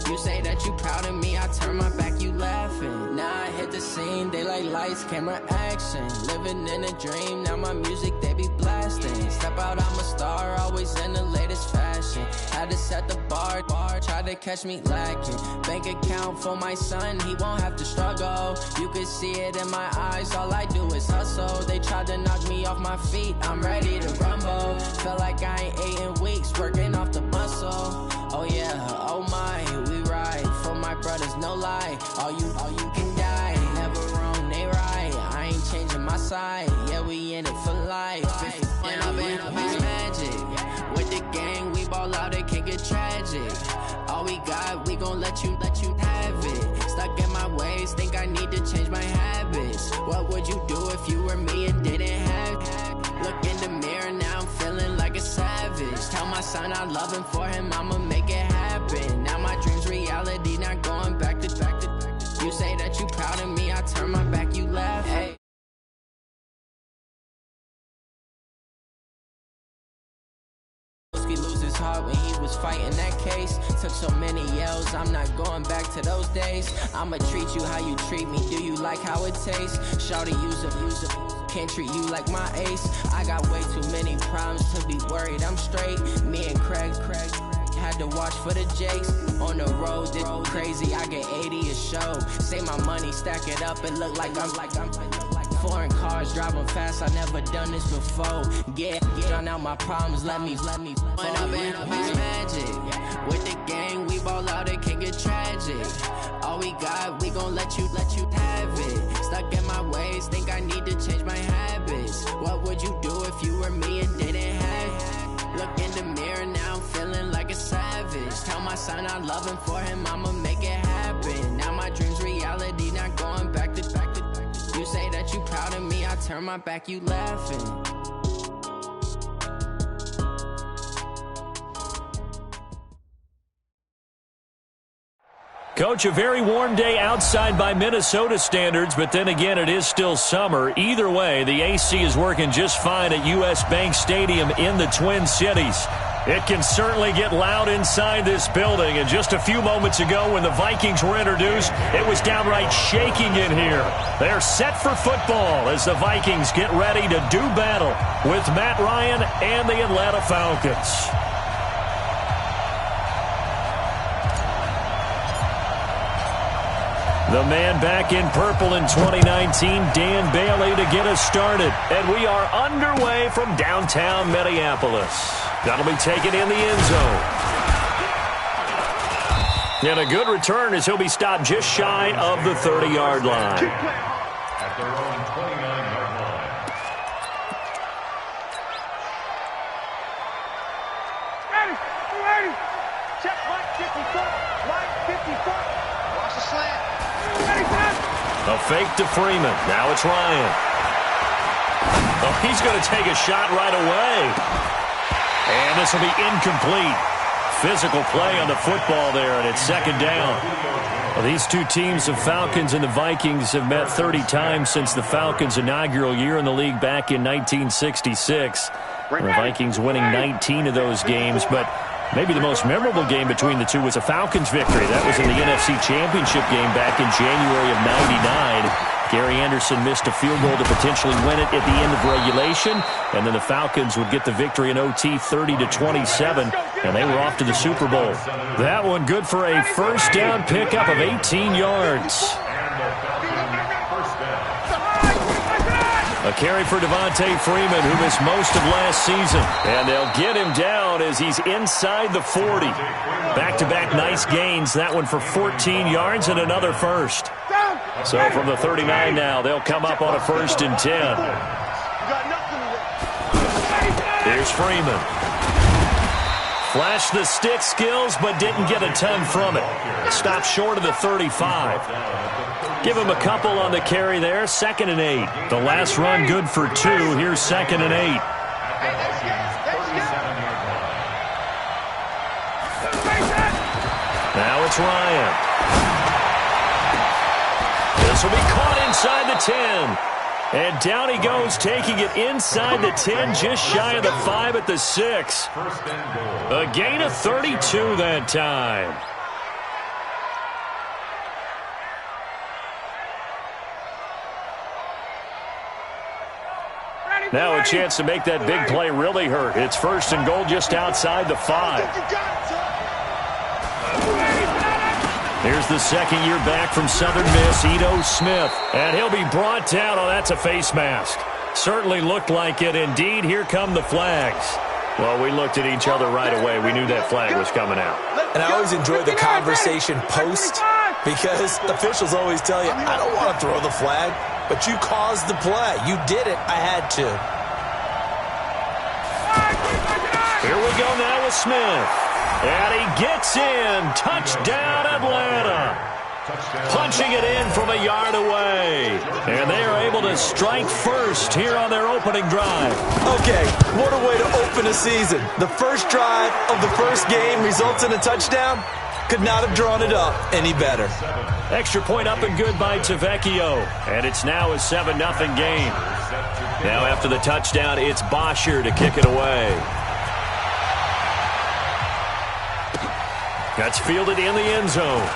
You say that you proud of me, I turn my back, you laughing. Now I hit the scene, they like lights, camera, action. Living in a dream, now my music, they be blasting. Step out, I'm a star, always in the latest fashion. Had to set the bar, try to catch me lacking. Bank account for my son, he won't have to struggle. You can see it in my eyes, all I do is hustle. They tried to knock me off my feet, I'm ready to rumble. Felt like I ain't ate in weeks, working off the muscle. Oh yeah, oh my, we ride for my brothers, no lie. All you can die, never wrong, they right. I ain't changing my side, yeah, we in it for life. And up it's magic. With the gang, we ball out, it can get tragic. All we got, we gon' let you have it. Stuck in my ways, think I need to change my habits. What would you do if you were me and didn't have it? Look in the mirror, now I'm feeling like a savage. Tell my son I love him, for him I'ma make it happen. Now my dream's reality, not going back to. You say that you proud of me, I turn my back, you laugh. Hey. Lose his heart when he was fighting that case. Took so many yells, I'm not going back to those days. I'ma treat you how you treat me, do you like how it tastes? Shawty, use up, can't treat you like my ace. I got way too many problems to be worried, I'm straight. Me and Craig had to watch for the Jakes. On the road, this crazy, I get 80 a show. Say my money, stack it up, and look like I'm foreign cars, driving fast, I never done this before. Yeah, drown out my problems, let me One up and up is magic. With the gang, we ball out, it can get tragic. All we got, we gon' let you have it. Stuck in my ways, think I need to change my habits. What would you do if you were me and didn't have it? Look in the mirror, now I'm feeling like a savage. Tell my son I love him, for him I'ma make it happen. Now my dream's reality, not going back to. You say that you proud of me, I turn my back, you laughing. Coach, a very warm day outside by Minnesota standards, but then again, it is still summer. Either way, the AC is working just fine at U.S. Bank Stadium in the Twin Cities. It can certainly get loud inside this building, and just a few moments ago when the Vikings were introduced, it was downright shaking in here. They're set for football as the Vikings get ready to do battle with Matt Ryan and the Atlanta Falcons. The man back in purple in 2019, Dan Bailey, to get us started. And we are underway from downtown Minneapolis. That'll be taken in the end zone. And a good return as he'll be stopped just shy of the 30-yard line. At their own 29-yard line. Ready. Check right 54. Right 54. Watch the slant. A fake to Freeman. Now it's Ryan. Oh, he's going to take a shot right away. And this will be incomplete. Physical play on the football there, and it's second down. Well, these two teams, the Falcons and the Vikings, have met 30 times since the Falcons' inaugural year in the league back in 1966. The Vikings winning 19 of those games, but maybe the most memorable game between the two was a Falcons victory. That was in the NFC Championship game back in January of '99. Gary Anderson missed a field goal to potentially win it at the end of regulation, and then the Falcons would get the victory in OT 30-27, and they were off to the Super Bowl. That one good for a first down pickup of 18 yards. A carry for Devontae Freeman, who missed most of last season. And they'll get him down as he's inside the 40. Back-to-back nice gains. That one for 14 yards and another first. So from the 39 now, they'll come up on a 1st and 10. Here's Freeman. Flashed the stick skills, but didn't get a ton from it. Stopped short of the 35. Give him a couple on the carry there. 2nd and 8. The last run good for 2. Here's 2nd and 8. Now it's Ryan. This will be caught inside the 10. And down he goes, taking it inside the 10, just shy of the 5 at the 6. A gain of 32 that time. Now a chance to make that big play really hurt. It's 1st and goal just outside the 5. Here's the 2nd year back from Southern Miss, Ito Smith. And he'll be brought down. Oh, that's a face mask. Certainly looked like it. Indeed, here come the flags. Well, we looked at each other right away. We knew that flag was coming out. And I always enjoy the conversation post because officials always tell you, I don't want to throw the flag, but you caused the play. You did it. I had to. Here we go now with Smith. And he gets in. Touchdown, Atlanta. Punching it in from a yard away. And they are able to strike first here on their opening drive. Okay, what a way to open a season. The first drive of the first game results in a touchdown. Could not have drawn it up any better. Extra point up and good by Tavecchio. And it's now a 7-0 game. Now after the touchdown, it's Bosher to kick it away. That's fielded in the end zone.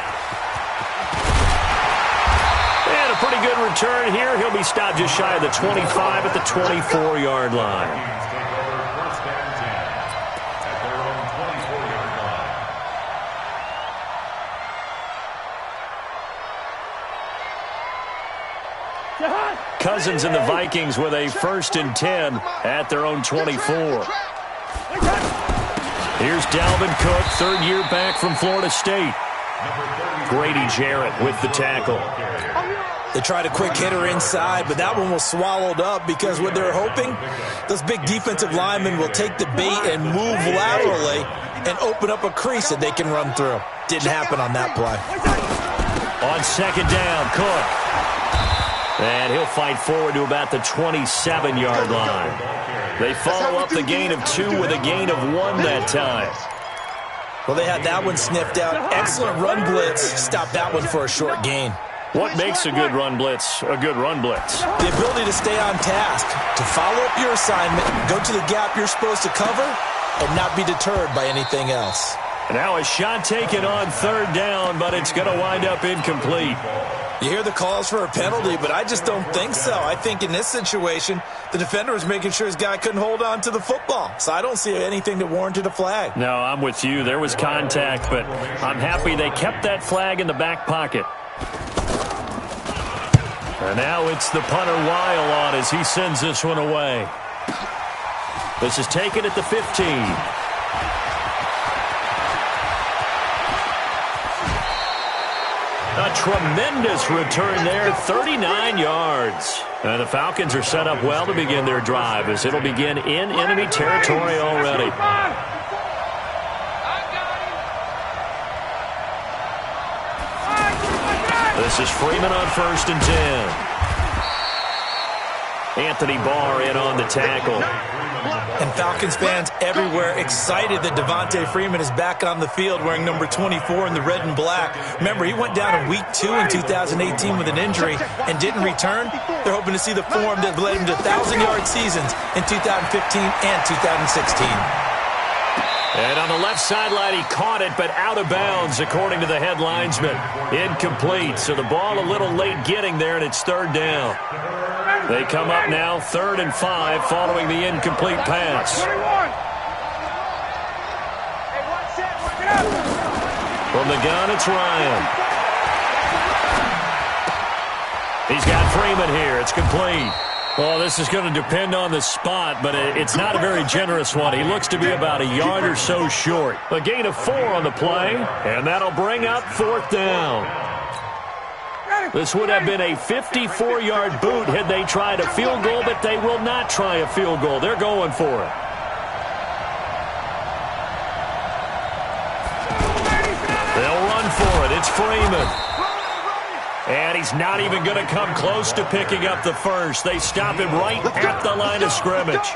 And a pretty good return here. He'll be stopped just shy of the 25 at the 24-yard line. Cousins and the Vikings with a 1st and 10 at their own 24. Here's Dalvin Cook, 3rd year back from Florida State. Grady Jarrett with the tackle. They tried a quick hitter inside, but that one was swallowed up because what they're hoping, those big defensive linemen will take the bait and move laterally and open up a crease that they can run through. Didn't happen on that play. On 2nd down, Cook. And he'll fight forward to about the 27-yard line. They follow up the gain of 2 with a gain of 1 that time. Well, they had that one sniffed out. Excellent run blitz. Stop that one for a short gain. What makes a good run blitz a good run blitz? The ability to stay on task, to follow up your assignment, go to the gap you're supposed to cover, and not be deterred by anything else. Now a shot taken on 3rd down, but it's going to wind up incomplete. You hear the calls for a penalty, but I just don't think so. I think in this situation, the defender was making sure his guy couldn't hold on to the football. So I don't see anything that warranted a flag. No, I'm with you. There was contact, but I'm happy they kept that flag in the back pocket. And now it's the punter Weil on as he sends this one away. This is taken at the 15. A tremendous return there, 39 yards. And the Falcons are set up well to begin their drive as it'll begin in enemy territory already. This is Freeman on 1st and 10. Anthony Barr in on the tackle. And Falcons fans everywhere excited that Devontae Freeman is back on the field wearing number 24 in the red and black. Remember, he went down in week 2 in 2018 with an injury and didn't return. They're hoping to see the form that led him to 1,000-yard seasons in 2015 and 2016. And on the left sideline, he caught it, but out of bounds, according to the head linesman. Incomplete, so the ball a little late getting there, and it's 3rd down. They come up now 3rd and 5 following the incomplete pass. From the gun, it's Ryan. He's got Freeman here. It's complete. Well, this is going to depend on the spot, but it's not a very generous one. He looks to be about a yard or so short. A gain of 4 on the play, and that'll bring up 4th down. This would have been a 54-yard boot had they tried a field goal, but they will not try a field goal. They're going for it. It's Freeman. And he's not even going to come close to picking up the first. They stop him right at the line of scrimmage.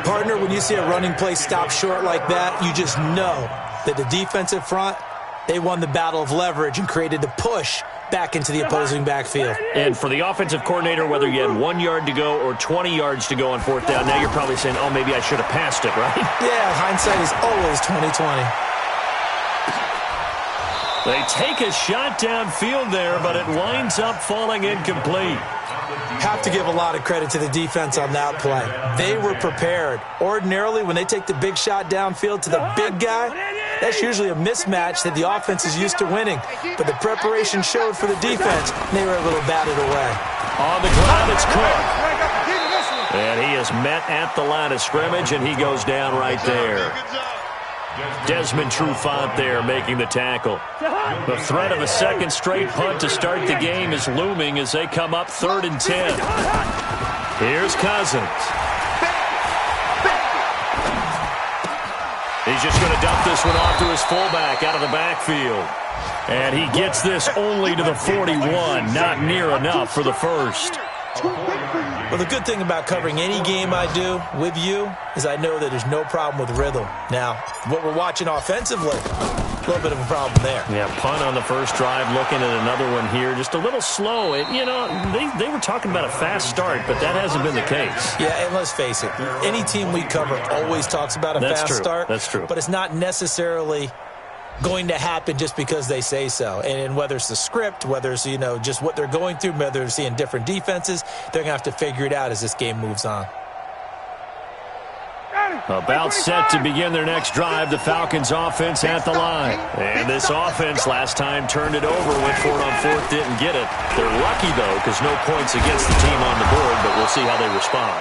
Partner, when you see a running play stop short like that, you just know that the defensive front, they won the battle of leverage and created the push back into the opposing backfield. And for the offensive coordinator, whether you had 1 yard to go or 20 yards to go on fourth down, now you're probably saying, oh, maybe I should have passed it, right? Yeah, hindsight is always 20/20. They take a shot downfield there, but it winds up falling incomplete. Have to give a lot of credit to the defense on that play. They were prepared. Ordinarily, when they take the big shot downfield to the big guy, that's usually a mismatch that the offense is used to winning. But the preparation showed for the defense, and they were able to bat it away. On the ground, it's Cook. And he is met at the line of scrimmage, and he goes down right there. Desmond Trufant there making the tackle. The threat of a second straight punt to start the game is looming as they come up 3rd and 10. Here's Cousins. He's just going to dump this one off to his fullback out of the backfield. And he gets this only to the 41, not near enough for the first. Well, the good thing about covering any game I do with you is I know that there's no problem with rhythm. Now, what we're watching offensively, a little bit of a problem there. Yeah, punt on the first drive, looking at another one here, just a little slow. You know, they were talking about a fast start, but that hasn't been the case. Yeah, and let's face it, any team we cover always talks about a fast start. That's true. But it's not necessarily going to happen just because they say so. And whether it's the script, whether it's, just what they're going through, whether they're seeing different defenses, they're going to have to figure it out as this game moves on. About set to begin their next drive, the Falcons offense at the line. And this offense last time turned it over, went for it on fourth, didn't get it. They're lucky, though, because no points against the team on the board, but we'll see how they respond.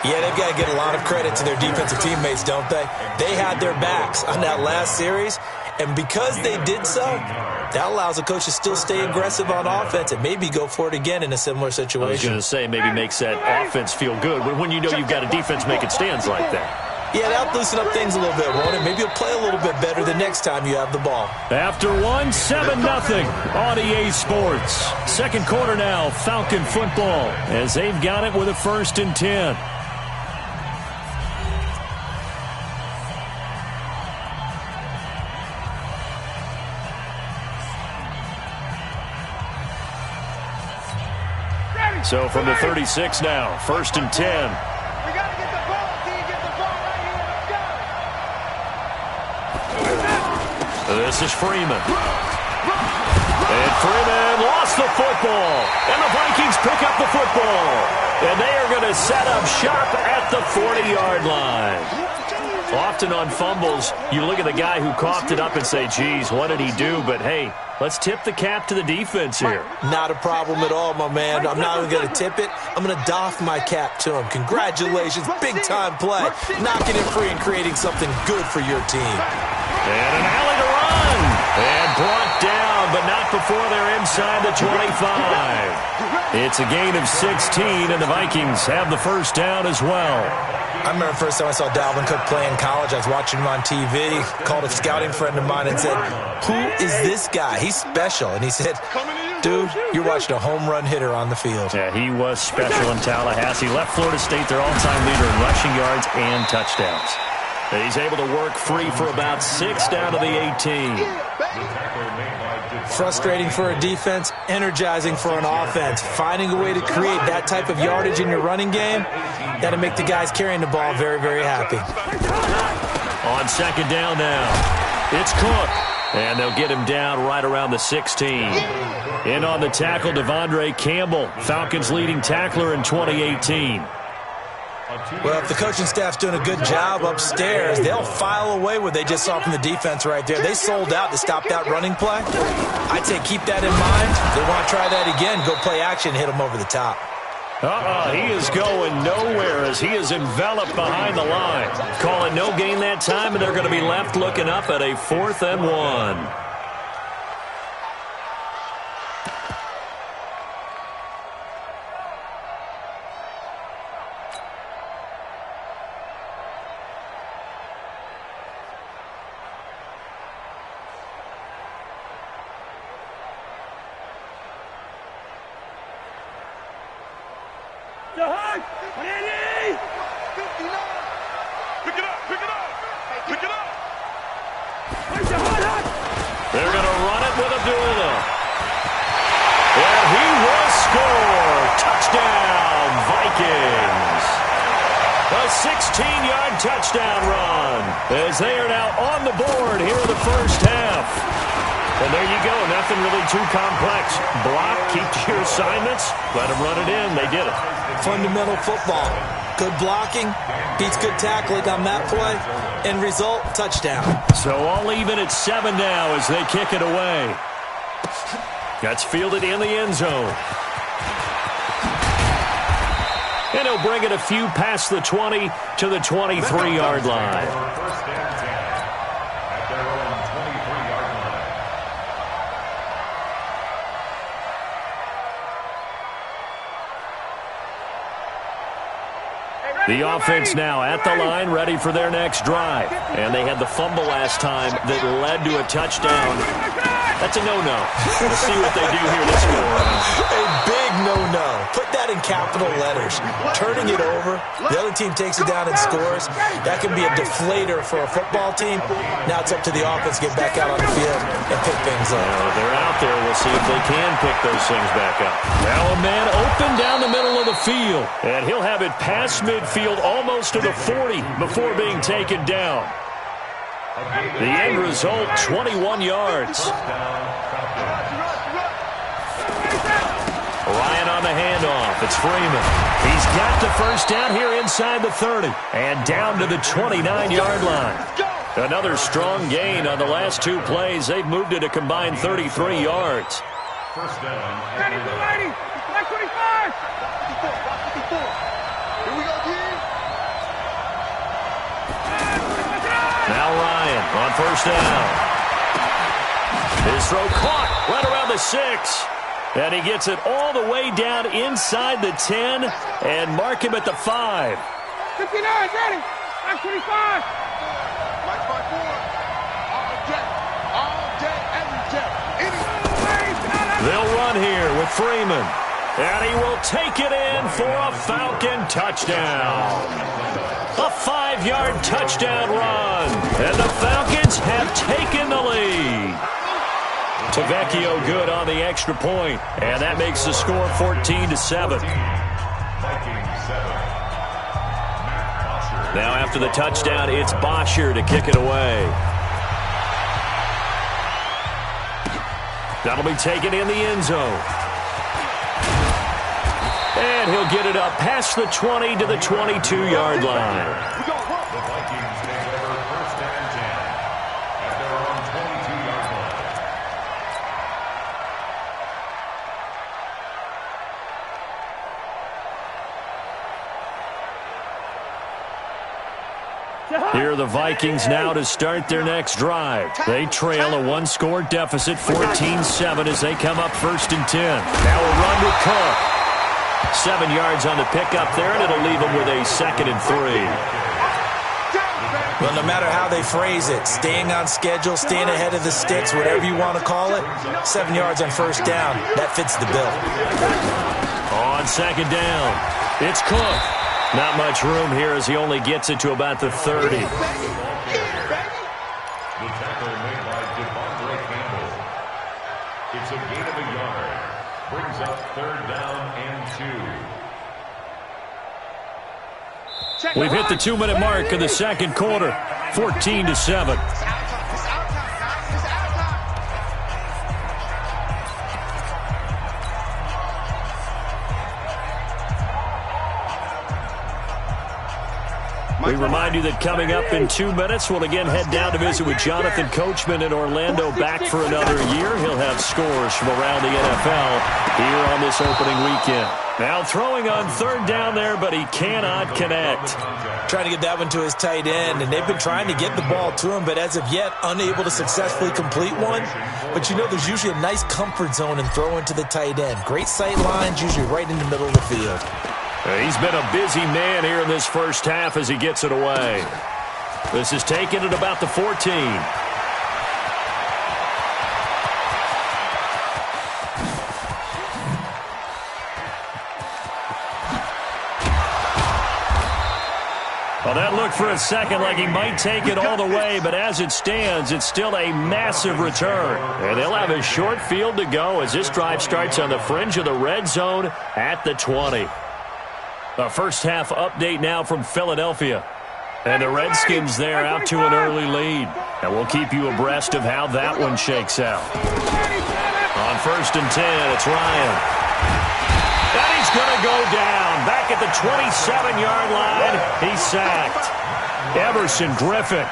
Yeah, they've got to get a lot of credit to their defensive teammates, don't they? They had their backs on that last series, and because they did so, that allows the coach to still stay aggressive on offense and maybe go for it again in a similar situation. I was going to say, maybe makes that offense feel good when you know you've got a defense making stands like that. Yeah, that'll loosen up things a little bit, won't it? Maybe you'll play a little bit better the next time you have the ball. After 7-0 on EA Sports. Second quarter now, Falcon football, as they've got it with a 1st and 10. So from the 36 now, 1st and 10. This is Freeman. And Freeman lost the football. And the Vikings pick up the football. And they are going to set up shop at the 40-yard line. Often on fumbles, you look at the guy who coughed it up and say, geez, what did he do? But, hey, let's tip the cap to the defense here. Not a problem at all, my man. I'm not even going to tip it. I'm going to doff my cap to him. Congratulations. Big-time play. Knocking it free and creating something good for your team. And an alley to run. And brought down, but not before they're inside the 25. It's a gain of 16, and the Vikings have the first down as well. I remember the first time I saw Dalvin Cook play in college. I was watching him on TV. Called a scouting friend of mine and said, who is this guy? He's special. And he said, dude, you're watching a home run hitter on the field. Yeah, he was special in Tallahassee. Left Florida State their all-time leader in rushing yards and touchdowns. And he's able to work free for about 6 down to the 18. Frustrating for a defense, energizing for an offense. Finding a way to create that type of yardage in your running game, that'll make the guys carrying the ball very, very happy. On 2nd down now, it's Cook. And they'll get him down right around the 16. In on the tackle, Devondre Campbell, Falcons' leading tackler in 2018. Well, if the coaching staff's doing a good job upstairs, they'll file away what they just saw from the defense right there. They sold out to stop that running play. I'd say keep that in mind. If they want to try that again, go play action and hit them over the top. He is going nowhere as he is enveloped behind the line. Call it no gain that time, and they're going to be left looking up at a 4th and 1. They're going to run it with Abdullah. And he will score. Touchdown, Vikings. A 16-yard touchdown run as they are now on the board here in the first half. And there you go. Nothing really too complex. Block, keep to your assignments, let them run it in. They did it. Fundamental football. Good blocking beats good tackling on that play. End result, touchdown. So all even at 7 now as they kick it away. That's fielded in the end zone. And he'll bring it a few past the 20 to the 23-yard line. First and 10 at their own 23-yard line. The offense now at the line, ready for their next drive. And they had the fumble last time that led to a touchdown. That's a no-no. We'll see what they do here this go around. A big no-no. Put that in capital letters. Turning it over, the other team takes it down and scores. That can be a deflator for a football team. Now it's up to the offense to get back out on the field and pick things up. Well, they're out there. We'll see if they can pick those things back up. Now a man open down the middle of the field. And he'll have it past midfield almost to the 40 before being taken down. The end result, 21 yards. Ryan on the handoff. It's Freeman. He's got the first down here inside the 30 and down to the 29-yard line. Another strong gain on the last two plays. They've moved it a combined 33 yards. First down. 25. Here we go, team. Now Ryan on first down. His throw caught right around the 6. And he gets it all the way down inside the 10 and mark him at the 5. 59, ready. 25. Like 5-4. All day, every day. They'll run here with Freeman. And he will take it in for a Falcon touchdown. A 5-yard touchdown run. And the Falcons have taken the lead. Tavecchio good on the extra point. And that makes the score 14-7. Now after the touchdown, it's Bosher to kick it away. That'll be taken in the end zone. And he'll get it up past the 20 to the 22-yard line. The Vikings take over first and 10 at their own 22-yard line. Here are the Vikings now to start their next drive. They trail a one-score deficit, 14-7, as they come up first and 10. Now a run with Cook. 7 yards on the pickup there, and it'll leave them with a 2nd and 3. Well, no matter how they phrase it, staying on schedule, staying ahead of the sticks, whatever you want to call it, 7 yards on first down, that fits the bill. On second down, it's Cook. Not much room here as he only gets it to about the 30. The tackle made by Devondre Campbell. It's a gain of a yard. Brings up third down and 2. We've hit the 2-minute mark of the second quarter, 14-7. We remind you that coming up in 2 minutes, we'll again head down to visit with Jonathan Coachman in Orlando, back for another year. He'll have scores from around the NFL here on this opening weekend. Now throwing on third down there, but he cannot connect. Trying to get that one to his tight end, and they've been trying to get the ball to him, but as of yet, unable to successfully complete one. But you know, there's usually a nice comfort zone in throwing to the tight end. Great sight lines, usually right in the middle of the field. He's been a busy man here in this first half as he gets it away. This is taken at about the 14. Well, that looked for a second like he might take it all the way, but as it stands, it's still a massive return. And they'll have a short field to go as this drive starts on the fringe of the red zone at the 20. The first half update now from Philadelphia. And the Redskins there out to an early lead. And we'll keep you abreast of how that one shakes out. On 1st and 10, it's Ryan. And he's going to go down. Back at the 27-yard line, he's sacked. Everson Griffin.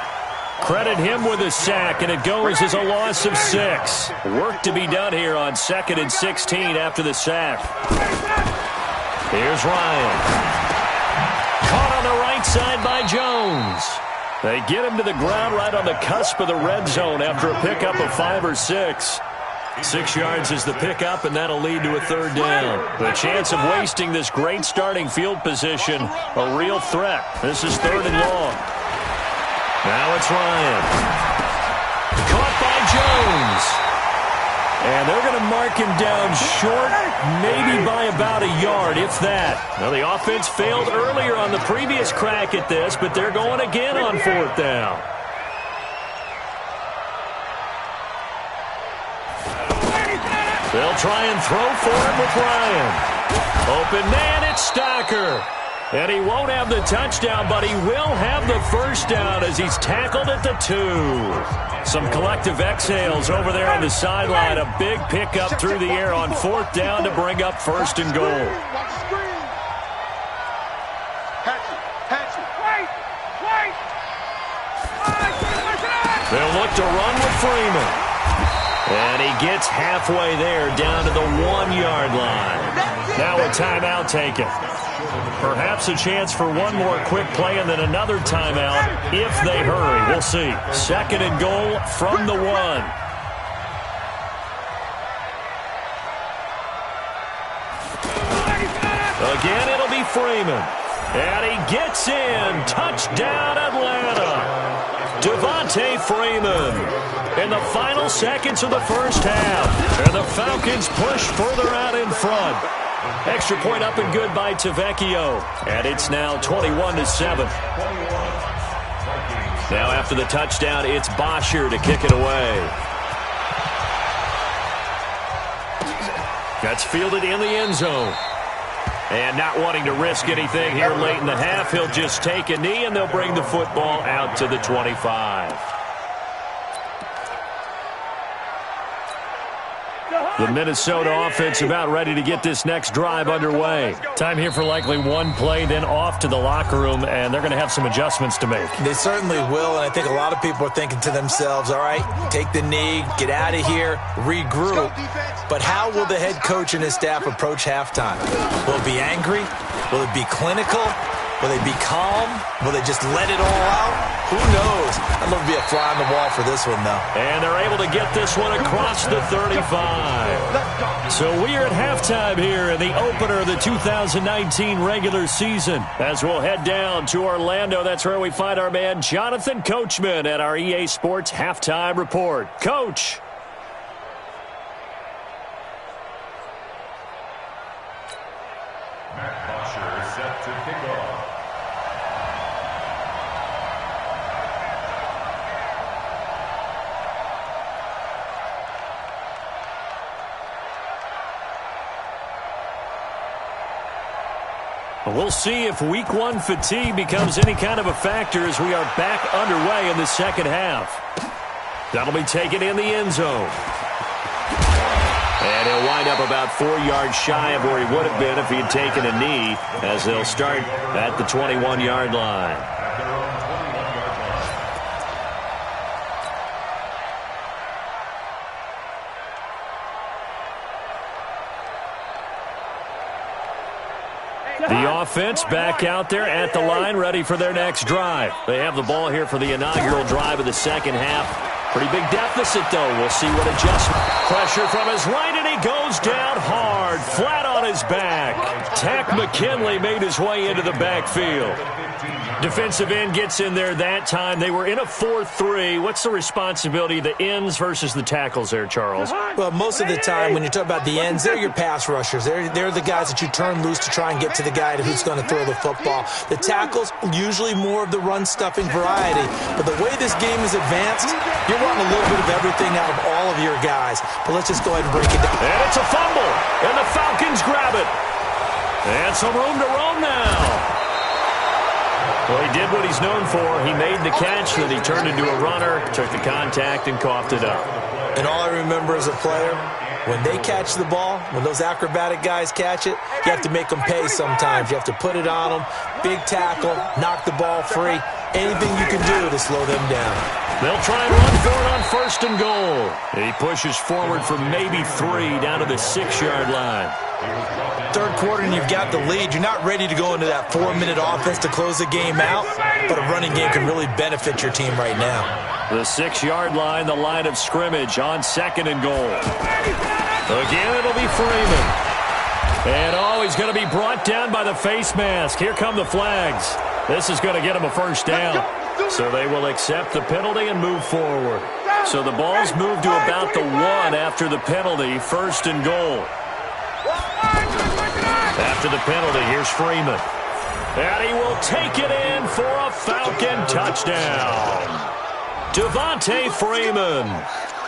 Credit him with a sack, and it goes as a loss of 6. Work to be done here on 2nd and 16 after the sack. Here's Ryan. Caught on the right side by Jones. They get him to the ground right on the cusp of the red zone after a pickup of 5 or 6. 6 yards is the pickup, and that'll lead to a 3rd down. The chance of wasting this great starting field position, a real threat. This is 3rd and long. Now it's Ryan. Caught by Jones. And they're going to mark him down short, maybe by about a yard, if that. Now, the offense failed earlier on the previous crack at this, but they're going again on 4th down. They'll try and throw for him with Ryan. Open man, it's Stocker. And he won't have the touchdown, but he will have the 1st down as he's tackled at the 2. Some collective exhales over there on the sideline. A big pickup through the air on 4th down to bring up 1st and goal. They'll look to run with Freeman. And he gets halfway there down to the 1-yard line. Now a timeout taken. Perhaps a chance for one more quick play and then another timeout if they hurry. We'll see. 2nd and goal from the 1. Again, it'll be Freeman. And he gets in. Touchdown, Atlanta. Devontae Freeman in the final seconds of the first half. And the Falcons push further out in front. Extra point up and good by Tavecchio. And it's now 21-7. Now after the touchdown, it's Bosher to kick it away. That's fielded in the end zone. And not wanting to risk anything here late in the half, he'll just take a knee and they'll bring the football out to the 25. The Minnesota offense about ready to get this next drive underway. Time here for likely one play, then off to the locker room, and they're going to have some adjustments to make. They certainly will, and I think a lot of people are thinking to themselves, all right, take the knee, get out of here, regroup. But how will the head coach and his staff approach halftime? Will it be angry? Will it be clinical? Will they be calm? Will they just let it all out? Who knows? I'd love to be a fly on the wall for this one, though. And they're able to get this one across the 35. So we are at halftime here in the opener of the 2019 regular season. As we'll head down to Orlando, that's where we find our man Jonathan Coachman at our EA Sports Halftime Report. Coach. Matt Bosher is set to kick off. We'll see if week one fatigue becomes any kind of a factor as we are back underway in the second half. That'll be taken in the end zone. And he'll wind up about 4 yards shy of where he would have been if he had taken a knee, as they'll start at the 21-yard line. The offense back out there at the line, ready for their next drive. They have the ball here for the inaugural drive of the second half. Pretty big deficit, though. We'll see what adjustment. Pressure from his right, and he goes down hard, flat on his back. Tack McKinley made his way into the backfield. Defensive end gets in there that time. They were in a 4-3. What's the responsibility of the ends versus the tackles there, Charles? Well, most of the time when you talk about the ends, they're your pass rushers. They're the guys that you turn loose to try and get to the guy who's going to throw the football. The tackles, usually more of the run-stuffing variety. But the way this game is advanced, you're wanting a little bit of everything out of all of your guys. But let's just go ahead and break it down. And it's a fumble, and the Falcons grab it. And some room to roam now. Well, he did what he's known for. He made the catch, then he turned into a runner, took the contact, and coughed it up. And all I remember as a player, when they catch the ball, when those acrobatic guys catch it, you have to make them pay sometimes. You have to put it on them, big tackle, knock the ball free. Anything you can do to slow them down. They'll try and run for it on 1st and goal. He pushes forward for maybe 3 down to the 6-yard line. Third quarter and you've got the lead. You're not ready to go into that 4-minute offense to close the game out, but a running game can really benefit your team right now. The 6-yard line, the line of scrimmage on 2nd and goal. Again, it'll be Freeman. And, he's going to be brought down by the face mask. Here come the flags. This is going to get him a first down. So they will accept the penalty and move forward. So the ball's moved to about the 1 after the penalty, 1st and goal. After the penalty, here's Freeman. And he will take it in for a Falcon touchdown. Devontae Freeman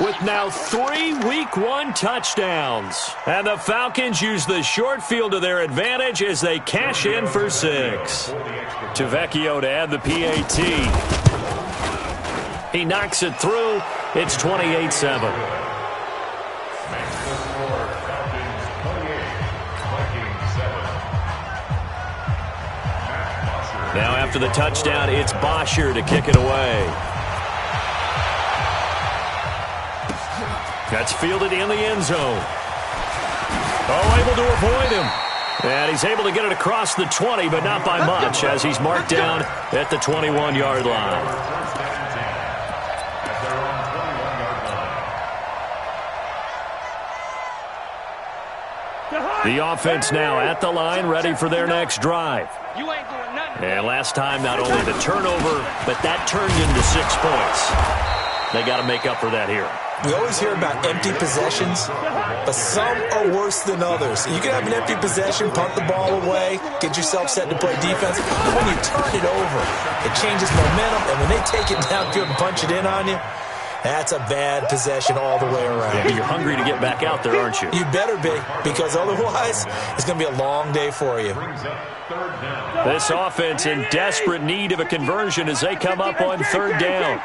with now 3 Week 1 touchdowns. And the Falcons use the short field to their advantage as they cash in for 6. Tavecchio to add the PAT. He knocks it through. It's 28-7. Now after the touchdown, it's Bosher to kick it away. That's fielded in the end zone. Able to avoid him. And he's able to get it across the 20, but not by much, as he's marked down at the 21-yard line. The offense now at the line, ready for their next drive. And last time, not only the turnover, but that turned into 6 points. They got to make up for that here. We always hear about empty possessions, but some are worse than others. You can have an empty possession, punt the ball away, get yourself set to play defense. But when you turn it over, it changes momentum, and when they take it downfield and punch it in on you, that's a bad possession all the way around. Yeah, you're hungry to get back out there, aren't you? You better be, because otherwise it's going to be a long day for you. This offense in desperate need of a conversion as they come up on 3rd down.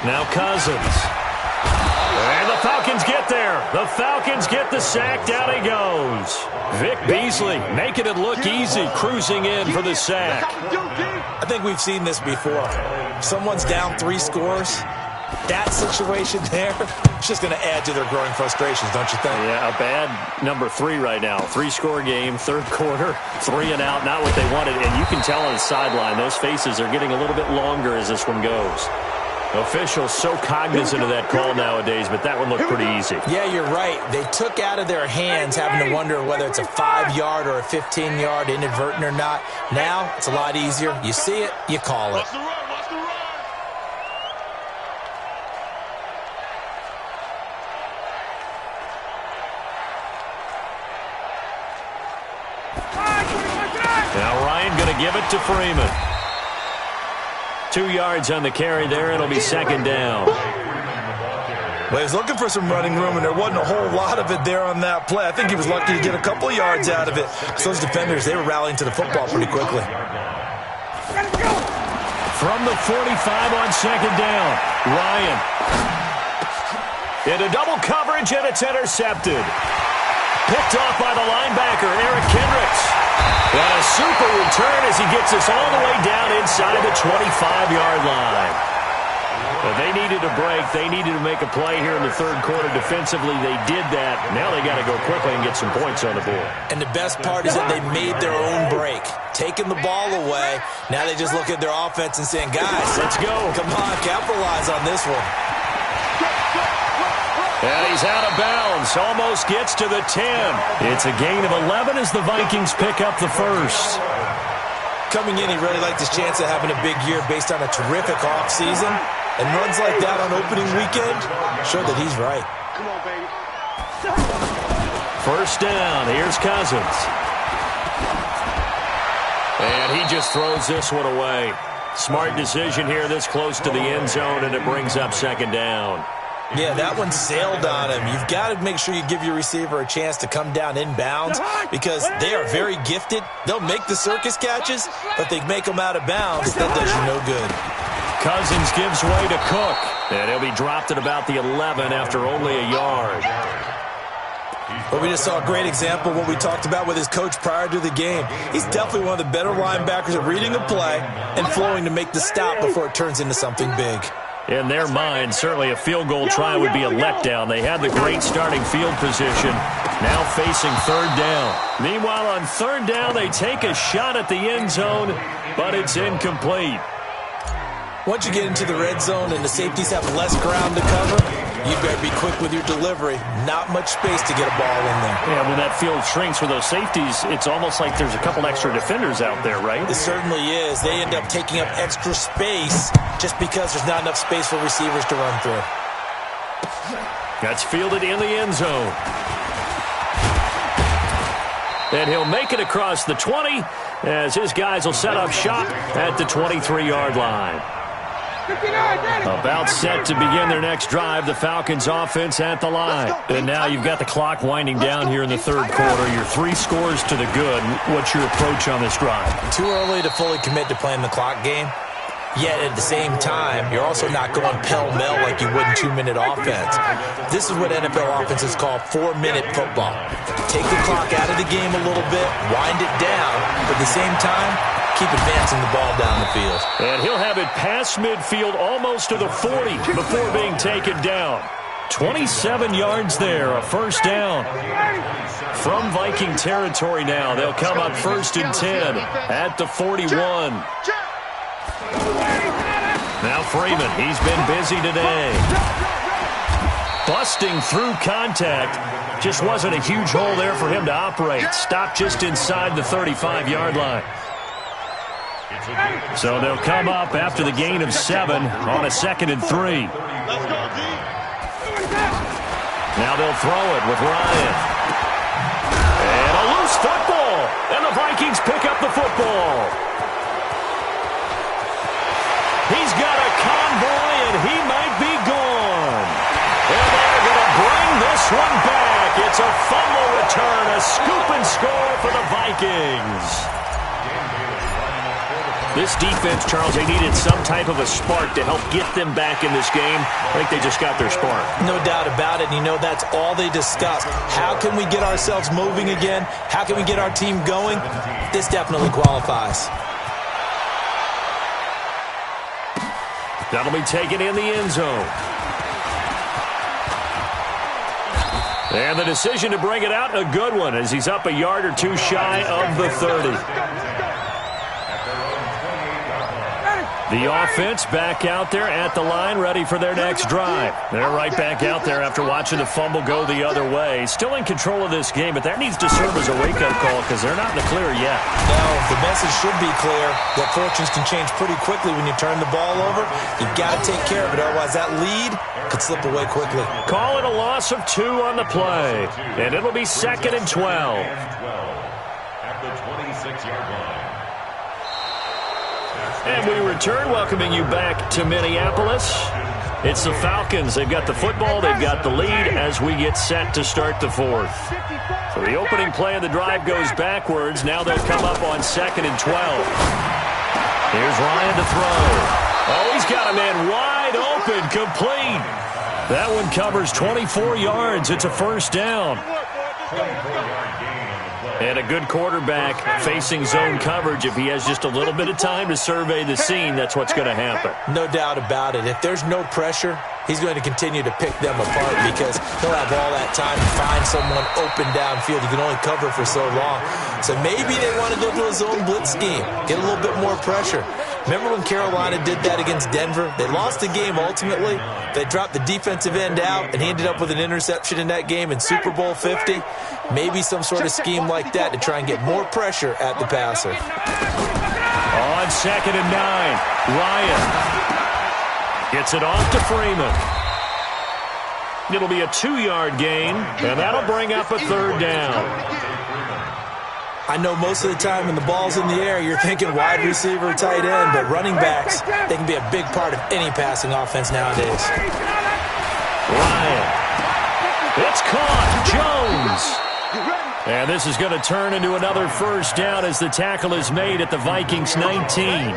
Now Cousins. And the Falcons get there. The Falcons get the sack. Down he goes. Vic Beasley making it look easy, cruising in for the sack. I think we've seen this before. Someone's down 3 scores. That situation there, it's just going to add to their growing frustrations, don't you think? Yeah, a bad number 3 right now. 3-score game, 3rd quarter, 3 and out, not what they wanted. And you can tell on the sideline, those faces are getting a little bit longer as this one goes. Officials so cognizant of that call nowadays, but that one looked pretty easy. Yeah, you're right. They took out of their hands having to wonder whether it's a 5-yard or a 15-yard, inadvertent or not. Now, it's a lot easier. You see it, you call it. Now Ryan going to give it to Freeman. 2 yards on the carry there. It'll be 2nd down. Well, he was looking for some running room, and there wasn't a whole lot of it there on that play. I think he was lucky to get a couple of yards out of it. So those defenders, they were rallying to the football pretty quickly. From the 45 on 2nd down, Ryan. Into double coverage, and it's intercepted. Picked off by the linebacker, Eric Kendricks. And a super return as he gets us all the way down inside the 25-yard line. But they needed a break. They needed to make a play here in the 3rd quarter. Defensively, they did that. Now they got to go quickly and get some points on the board. And the best part is that they made their own break. Taking the ball away. Now they just look at their offense and saying, guys, let's go. Come on, capitalize on this one. And he's out of bounds. Almost gets to the 10. It's a gain of 11 as the Vikings pick up the first. Coming in, he really liked his chance of having a big year based on a terrific offseason. And runs like that on opening weekend show that he's right. Come on, baby. First down, here's Cousins. And he just throws this one away. Smart decision here this close to the end zone, and it brings up second down. Yeah, that one sailed on him. You've got to make sure you give your receiver a chance to come down inbounds because they are very gifted. They'll make the circus catches, but they make them out of bounds. That does you no good. Cousins gives way to Cook, and he'll be dropped at about the 11 after only a yard. But we just saw a great example of what we talked about with his coach prior to the game. He's definitely one of the better linebackers at reading a play and flowing to make the stop before it turns into something big. In their mind, certainly a field goal try would be a letdown. They had the great starting field position, now facing third down. Meanwhile, on third down, they take a shot at the end zone, but it's incomplete. Once you get into the red zone and the safeties have less ground to cover, you better be quick with your delivery. Not much space to get a ball in there. Yeah, when that field shrinks with those safeties, it's almost like there's a couple extra defenders out there, right? It certainly is. They end up taking up extra space just because there's not enough space for receivers to run through. That's fielded in the end zone. And he'll make it across the 20 as his guys will set up shop at the 23-yard line. About set to begin their next drive, the Falcons offense at the line. And now you've got the clock winding down here in the third quarter. Your 3 scores to the good. What's your approach on this drive? Too early to fully commit to playing the clock game. Yet at the same time, you're also not going pell-mell like you would in 2-minute offense. This is what NFL offenses call 4-minute football. Take the clock out of the game a little bit, wind it down, but at the same time, keep advancing the ball down the field. And he'll have it past midfield almost to the 40 before being taken down. 27 yards there, a first down. From Viking territory now, they'll come up first and 10 at the 41. Now Freeman, he's been busy today. Busting through contact. Just wasn't a huge hole there for him to operate. Stopped just inside the 35-yard line. So they'll come up after the gain of 7 on a 2nd and 3. Now they'll throw it with Ryan. And a loose football. And the Vikings pick up the football. He's got a convoy, and he might be gone. And they're going to bring this one back. It's a fumble return, a scoop and score for the Vikings. This defense, Charles, they needed some type of a spark to help get them back in this game. I think they just got their spark. No doubt about it. And you know, that's all they discussed. How can we get ourselves moving again? How can we get our team going? This definitely qualifies. That'll be taken in the end zone. And the decision to bring it out, a good one, as he's up a yard or two shy of the 30. The offense back out there at the line, ready for their next drive. They're right back out there after watching the fumble go the other way. Still in control of this game, but that needs to serve as a wake-up call because they're not in the clear yet. No, the message should be clear that fortunes can change pretty quickly when you turn the ball over. You've got to take care of it, otherwise that lead could slip away quickly. Call it a loss of 2 on the play, and it'll be 2nd and 12. At the 26-yard line. And we return, welcoming you back to Minneapolis. It's the Falcons. They've got the football. They've got the lead as we get set to start the 4th. So the opening play of the drive goes backwards. Now they'll come up on 2nd and 12. Here's Ryan to throw. Oh, he's got a man wide open, complete. That one covers 24 yards. It's a first down. And a good quarterback facing zone coverage. If he has just a little bit of time to survey the scene, that's what's going to happen. No doubt about it. If there's no pressure, he's going to continue to pick them apart because he'll have all that time to find someone open downfield. You can only cover for so long. So maybe they want to go to a zone blitz scheme, get a little bit more pressure. Remember when Carolina did that against Denver? They lost the game ultimately. They dropped the defensive end out, and he ended up with an interception in that game in Super Bowl 50. Maybe some sort of scheme like that to try and get more pressure at the passer. on 2nd and 9. Ryan gets it off to Freeman. It'll be a 2-yard gain, and that'll bring up a 3rd down. I know most of the time when the ball's in the air, you're thinking wide receiver, tight end, but running backs, they can be a big part of any passing offense nowadays. Ryan. It's caught. Jones. And this is going to turn into another 1st down as the tackle is made at the Vikings 19.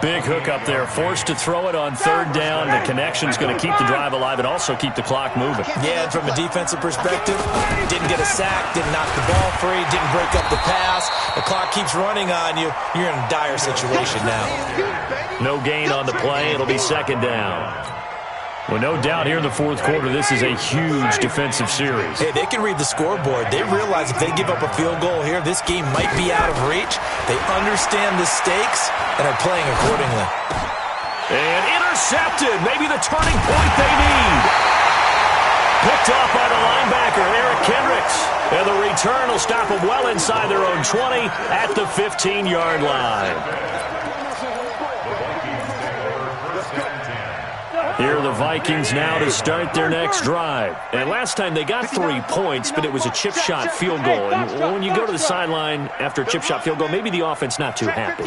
Big hook up there, forced to throw it on 3rd down. The connection's going to keep the drive alive and also keep the clock moving. Yeah, and from a defensive perspective, didn't get a sack, didn't knock the ball free, didn't break up the pass. The clock keeps running on you. You're in a dire situation now. No gain on the play. It'll be 2nd down. Well, no doubt here in the 4th quarter, this is a huge defensive series. Hey, they can read the scoreboard. They realize if they give up a field goal here, this game might be out of reach. They understand the stakes and are playing accordingly. And intercepted. Maybe the turning point they need. Picked off by the linebacker, Eric Kendricks. And the return will stop them well inside their own 20 at the 15-yard line. Here are the Vikings now to start their next drive. And last time they got 3 points, but it was a chip shot field goal. And when you go to the sideline after a chip shot field goal, maybe the offense not too happy.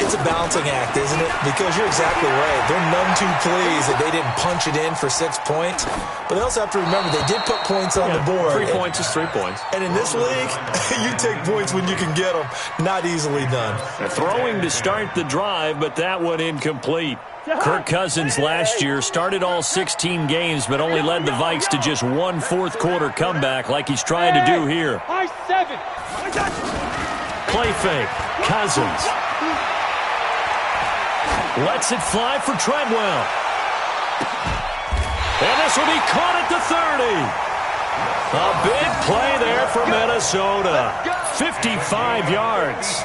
It's a balancing act, isn't it? Because you're exactly right. They're none too pleased that they didn't punch it in for 6 points. But they also have to remember they did put points on the board. 3 points is 3 points. And in this league, you take points when you can get them. Not easily done. Throwing to start the drive, but that one incomplete. Kirk Cousins last year started all 16 games, but only led the Vikes to just 1 fourth-quarter comeback like he's trying to do here. Play fake. Cousins. Lets it fly for Treadwell. And this will be caught at the 30. A big play there for Minnesota. 55 yards.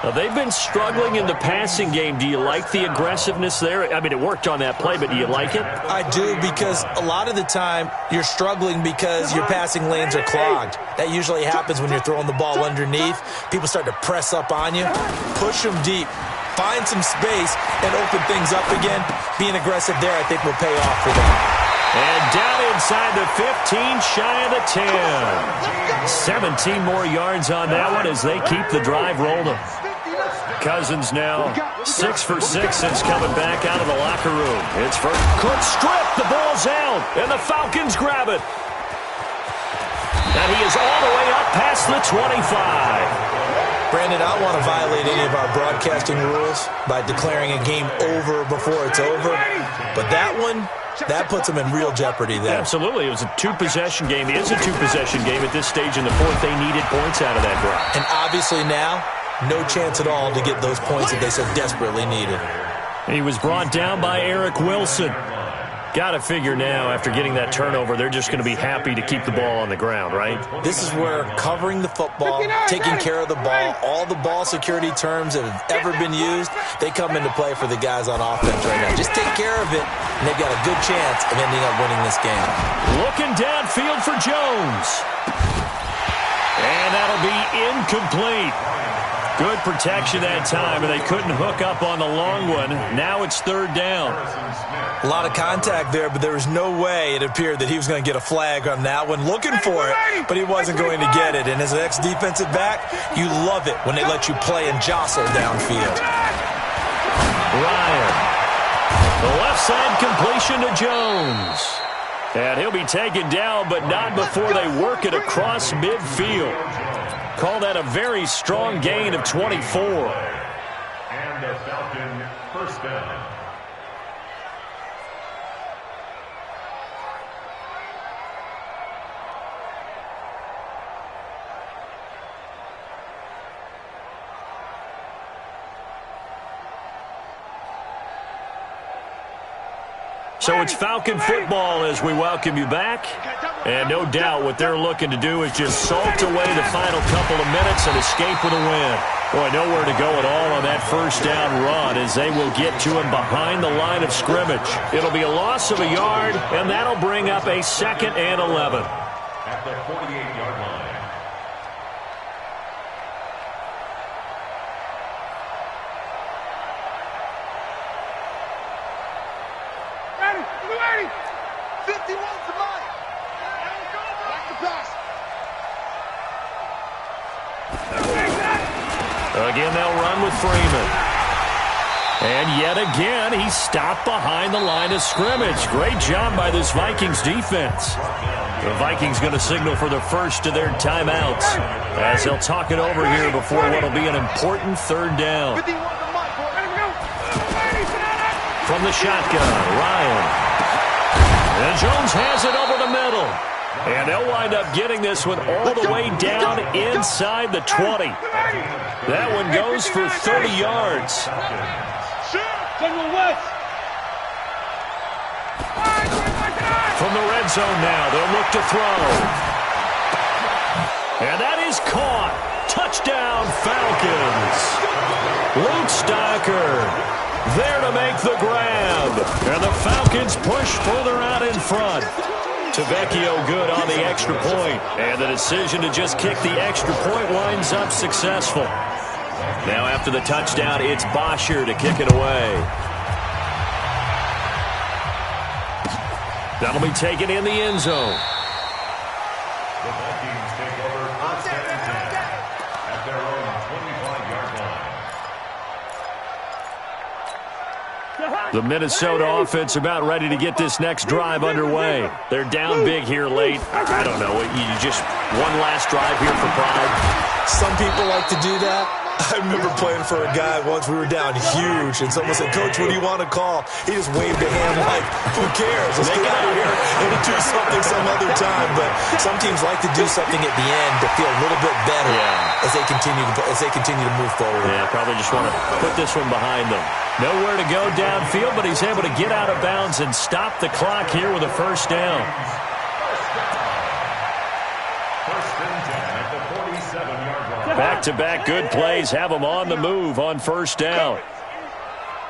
Now, they've been struggling in the passing game. Do you like the aggressiveness there? I mean, it worked on that play, but do you like it? I do, because a lot of the time you're struggling because your passing lanes are clogged. That usually happens when you're throwing the ball underneath. People start to press up on you. Push them deep. Find some space and open things up again. Being aggressive there, I think, will pay off for them. And down inside the 15, shy of the 10. 17 more yards on that one as they keep the drive rolling. Cousins now 6 for 6 since coming back out of the locker room. It's for Cook strip. The ball's out, and the Falcons grab it. And he is all the way up past the 25. Brandon, I don't want to violate any of our broadcasting rules by declaring a game over before it's over, but that one, that puts them in real jeopardy there. Absolutely. It was a 2-possession game. It is a 2-possession game at this stage in the 4th. They needed points out of that drive. And obviously now, no chance at all to get those points that they so desperately needed. He was brought down by Eric Wilson. Got to figure now, after getting that turnover, they're just going to be happy to keep the ball on the ground, right? This is where covering the football, taking care of the ball, all the ball security terms that have ever been used, they come into play for the guys on offense right now. Just take care of it, and they've got a good chance of ending up winning this game. Looking downfield for Jones. And that'll be incomplete. Good protection that time, and they couldn't hook up on the long one. Now it's 3rd down. A lot of contact there, but there was no way it appeared that he was going to get a flag on that one. Looking for it, but he wasn't going to get it. And as an ex-defensive back, you love it when they let you play and jostle downfield. Ryan. The left side completion to Jones. And he'll be taken down, but not before they work it across midfield. Call that a very strong gain of 24. And the Falcon 1st down. So it's Falcon football as we welcome you back. And no doubt what they're looking to do is just salt away the final couple of minutes and escape with a win. Boy, nowhere to go at all on that 1st down run as they will get to him behind the line of scrimmage. It'll be a loss of a yard, and that'll bring up a 2nd and 11. At the 48-yard line. 280. 51's the mark. Back to pass. Again, they'll run with Freeman. And yet again, he's stopped behind the line of scrimmage. Great job by this Vikings defense. The Vikings going to signal for the first of their timeouts as they'll talk it over here before what will be an important third down. From the shotgun, Ryan. And Jones has it over the middle. And they'll wind up getting this one all the way down inside the 20. That one goes for 30 yards. From the red zone now, they'll look to throw. And that is caught. Touchdown, Falcons. Luke Stocker there to make the grab. And the Falcons push further out in front. Tavecchio good on the extra point. And the decision to just kick the extra point winds up successful. Now after the touchdown, it's Bosher to kick it away. That'll be taken in the end zone. The Vikings take over first and 10 at their own 25-yard line. The Minnesota offense about ready to get this next drive underway. They're down big here late. I don't know. You just one last drive here for pride. Some people like to do that. I remember playing for a guy once. We were down huge, and someone said, "Coach, what do you want to call?" He just waved a hand like, "Who cares? Let's get out of here and do something some other time." But some teams like to do something at the end to feel a little bit better as they continue to move forward. Yeah, probably just want to put this one behind them. Nowhere to go downfield, but he's able to get out of bounds and stop the clock here with a first down. First and 10 at the 47-yard line. Back-to-back good plays have them on the move on first down.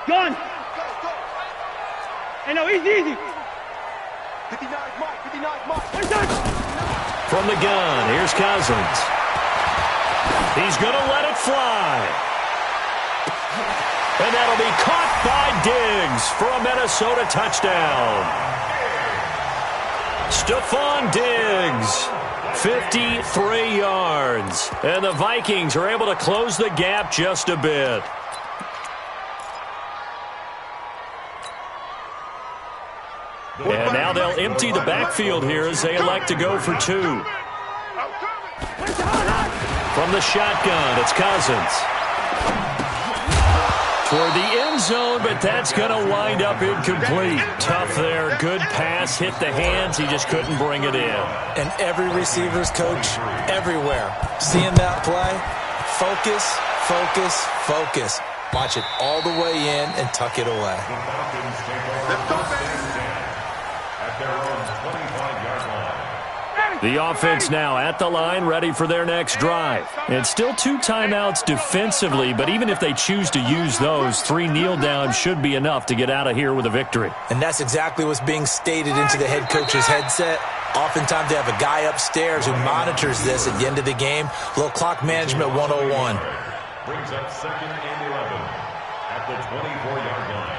Gun. Hey, no, easy. 59 mark. From the gun, here's Cousins. He's going to let it fly. And that'll be caught by Diggs for a Minnesota touchdown. Stephon Diggs, 53 yards. And the Vikings are able to close the gap just a bit. And now they'll empty the backfield here as they elect to go for two. From the shotgun, it's Cousins. Toward the end zone, but that's going to wind up incomplete. Tough there. Good pass. Hit the hands. He just couldn't bring it in. And every receiver's coach everywhere. Seeing that play, focus. Watch it all the way in and tuck it away. The Falcons take over first and 10 at their own 25-yard line. The offense now at the line, ready for their next drive. And still 2 timeouts defensively, but even if they choose to use those, 3 kneel downs should be enough to get out of here with a victory. And that's exactly what's being stated into the head coach's headset. Oftentimes they have a guy upstairs who monitors this at the end of the game. Little clock management 101. Brings up 2nd and 11 at the 24-yard line.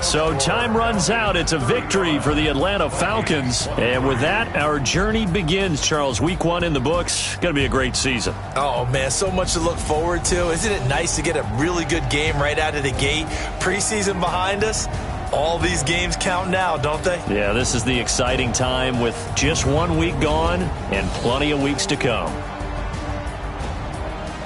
So time runs out. It's a victory for the Atlanta Falcons. And with that, our journey begins, Charles. Week 1 in the books. Going to be a great season. Oh, man, so much to look forward to. Isn't it nice to get a really good game right out of the gate? Preseason behind us. All these games count now, don't they? Yeah, this is the exciting time with just 1 week gone and plenty of weeks to come.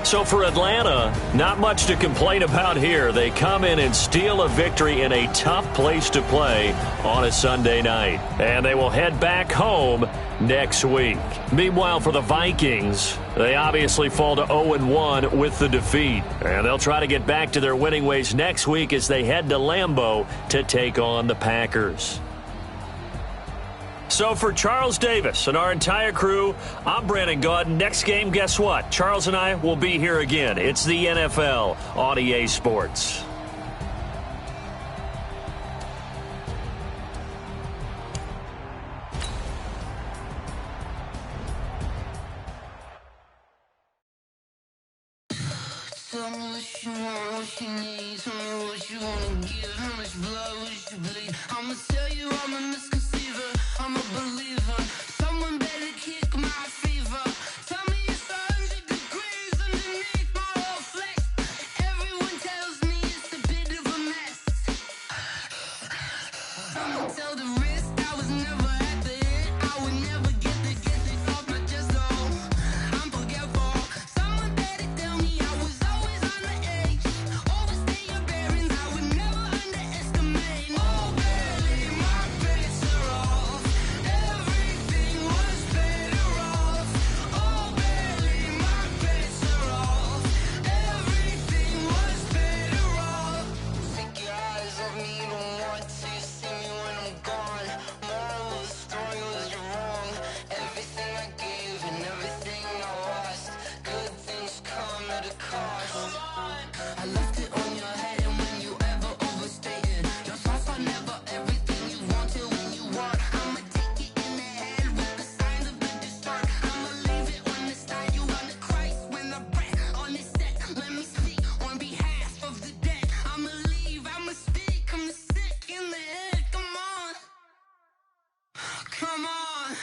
So for Atlanta, not much to complain about here. They come in and steal a victory in a tough place to play on a Sunday night. And they will head back home next week. Meanwhile, for the Vikings, they obviously fall to 0-1 with the defeat. And they'll try to get back to their winning ways next week as they head to Lambeau to take on the Packers. So for Charles Davis and our entire crew, I'm Brandon Gaudin. Next game, guess what? Charles and I will be here again. It's the NFL on EA Sports. Tell me what you want, what you need. Tell me what you wanna give. How much blood would you bleed? I'ma tell you I'm a misconceiver. I'm a believer. Someone better kick my fever. Tell me it's 100 degrees underneath my whole flesh. Everyone tells me it's a bit of a mess. Someone tell the wrist I was never at the hit. I would never get it off my chest though. I'm forgetful. Someone better tell me I was always on the edge. Overstay your bearings, I would never underestimate. Oh baby, my bets are off. Everything was better off. Oh baby, my bets are off. Everything was better off. Take your eyes off me, you don't want to see me when I'm gone. Moral of the story was you're wrong. Everything I gave and everything I lost. Good things come at a cost. I left it on your head, and when you ever overstated, your thoughts are never everything you wanted when you want. I'ma take it in the head with the signs of the distort. I'ma leave it on the side. You on the Christ when the breath on this set. Let me speak on behalf of the dead. I'ma leave, I'ma speak. I'm the sick in the head. Come on, come on.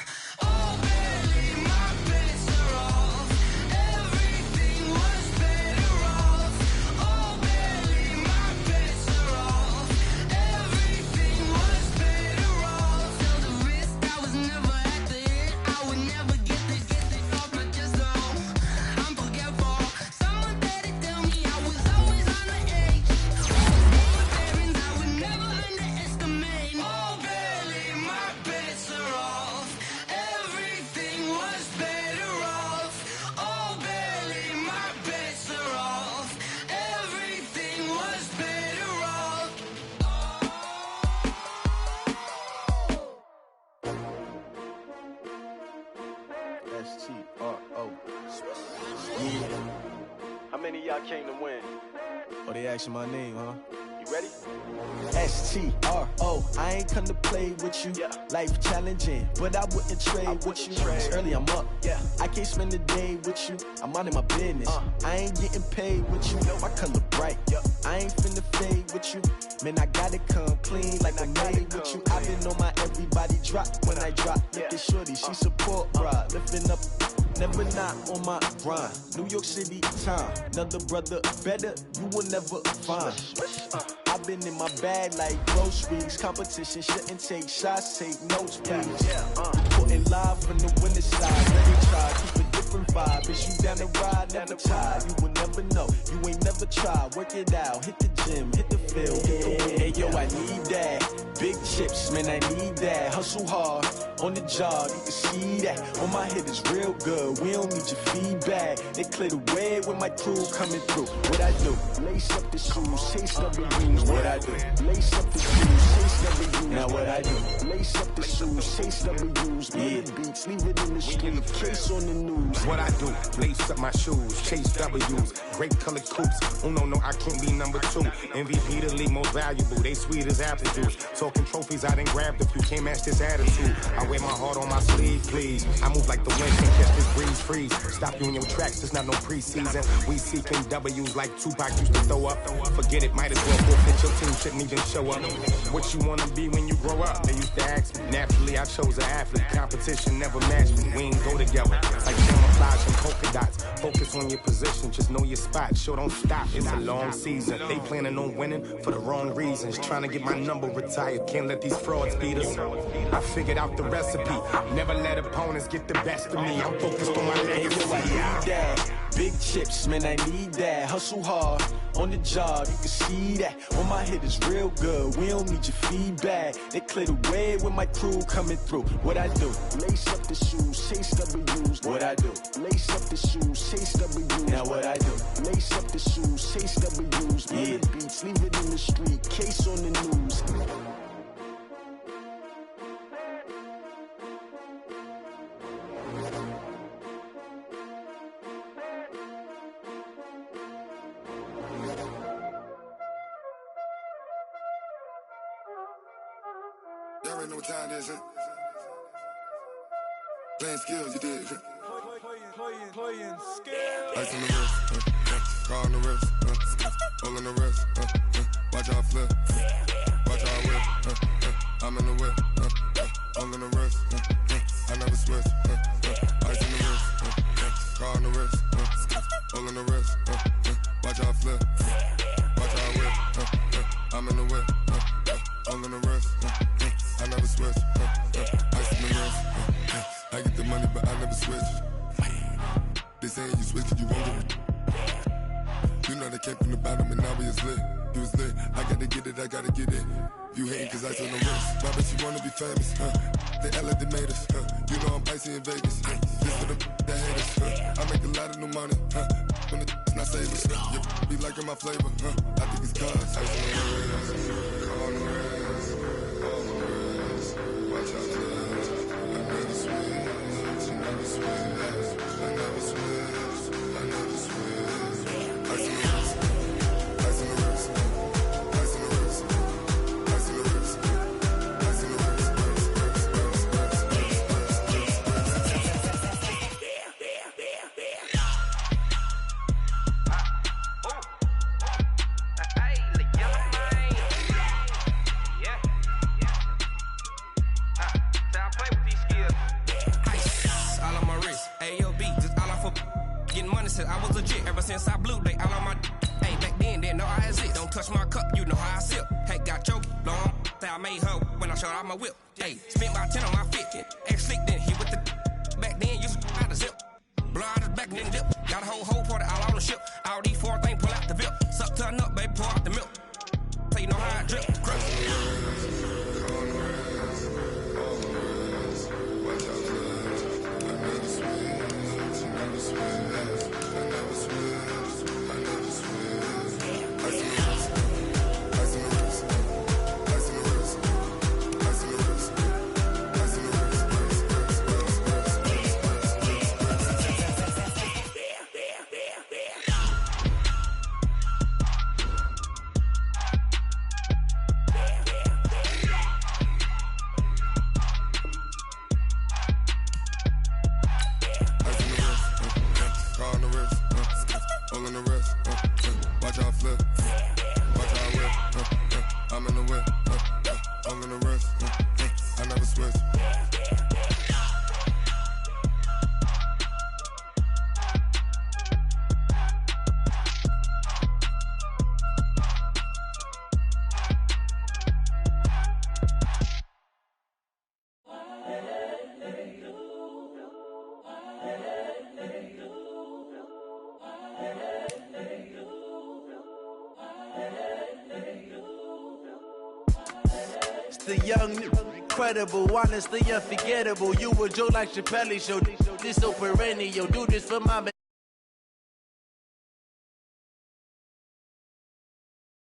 Oh baby, my bets are off. Everything was better off. Oh baby, my bets are off. Everything was better off. Tell the wrist I was never at the hit. I would never get it off my chest though. I'm forgetful. Someone better tell me I was always on the edge. Bearings I would never underestimate. Oh baby, my bets are off. Everything was better off. Oh baby, my bets are off. Everything was better off. S-T-R-O. Yeah. How many of y'all came to win? Oh, they asking my name, huh? You ready? S-T-R-O. I ain't come to play with you. Life challenging, but I wouldn't trade with you. It's early, I'm up. I can't spend the day with you. I'm minding my business. I ain't getting paid with you. My color bright. I ain't finna fade with you. Man, I gotta come clean like I made with you. I've been on my everybody drop when I drop. Look at shorty, she support, bruh. Lifting up, never not on my grind. New York City time, another brother better, you will never find. I've been in my bag like groceries. Competition shouldn't take shots, take notes, please. Putting live from the winning side. Let me try, keep a different vibe. Is you down the ride, never tired. You will never know, you ain't never tried. Work it out, hit the gym, hit the field. Hey yo, I need that. Big chips, man, I need that. Hustle hard, on the job, you can see that. On my hit is real good, we don't need your feedback. They clear the way with my crew coming through. What I do? Lace up the shoes, chase up the rings. What I do? Lace up the shoes, chase W's. Now what I do? Lace up the shoes, chase W's. Big beats, leave it in the street, case on the news. What I do? Lace up my shoes, chase W's. Great colored coops. Oh no, I can't be number 2. MVP the league most valuable. They sweet as apple juice. Talking trophies I done grabbed if you can't match this attitude. I wear my heart on my sleeve, please. I move like the wind, can't catch this breeze, freeze. Stop you in your tracks, it's not no preseason. We seeking W's like Tupac used to throw up. Forget it, might as well forfeit. Your team shouldn't even show up. What you wanna be when you grow up? They used to ask me. Naturally, I chose an athlete. Competition never matched me. We ain't go together. Like camouflage and polka dots. Focus on your position, just know your spot. Sure, don't stop. It's a long season. They planning on winning for the wrong reasons. Trying to get my number retired. Can't let these frauds beat us. I figured out the recipe. Never let opponents get the best of me. I'm focused on my legacy. I need that. Big chips, man, I need that. Hustle hard, on the job, you can see that. On my hit is real good, we don't need your feedback. They clear the way with my crew coming through. What I do? Lace up the shoes, chase W's. What I do? Lace up the shoes, chase W's. Now what I do? Lace up the shoes, chase W's. Big beats, leave it in the street, case on the news. Y'all already know what time it is, huh? Playing skills, you did, huh? Playing skills. Ice on the wrist, huh? car on the wrist, all on the wrist, watch how I flip, watch how I whip, I'm in the whip, all on the wrist, I never switch, ice in the wrist, car on the wrist, all on the wrist, watch how I flip, watch how I whip, I'm in the whip, all on the wrist, I never switch, ice in the wrist, I get the money but I never switch. They saying you switch 'cause you won't get it. You know they came from the bottom and now we is lit. You was lit, I gotta get it, I gotta get it. You hating 'cause ice on the wrist. My bitch, you wanna be famous, They act like they made us, You know I'm icy in Vegas, This for the that hate us, I make a lot of new money, When the not savers, You be liking my flavor, I think it's cause ice on the wrist, on the wrist, on the wrist. Watch out, I never switch, I never switch, I never switch, I never switch. Ice on the wrist, ice on the wrist, ice on the wrist, ice on the wrist, ice on the wrist, Said I was legit ever since I blew they all on my hey back then didn't know I had it. Don't touch my cup, you know how I sip. Hey, got choked long that I made her when I showed out my whip. Hey, spent about 10 on my fit. Ex slick then he with the back then used to out the zip. Blow out his back then dip. Got a whole party all on the ship. All these four things pull out the VIP. Suck to a nut, baby, pour out the milk. So you know how I drip. Crush. The young, incredible, honestly unforgettable. You a Joe like Chappelle show. This so perennial. Do this for my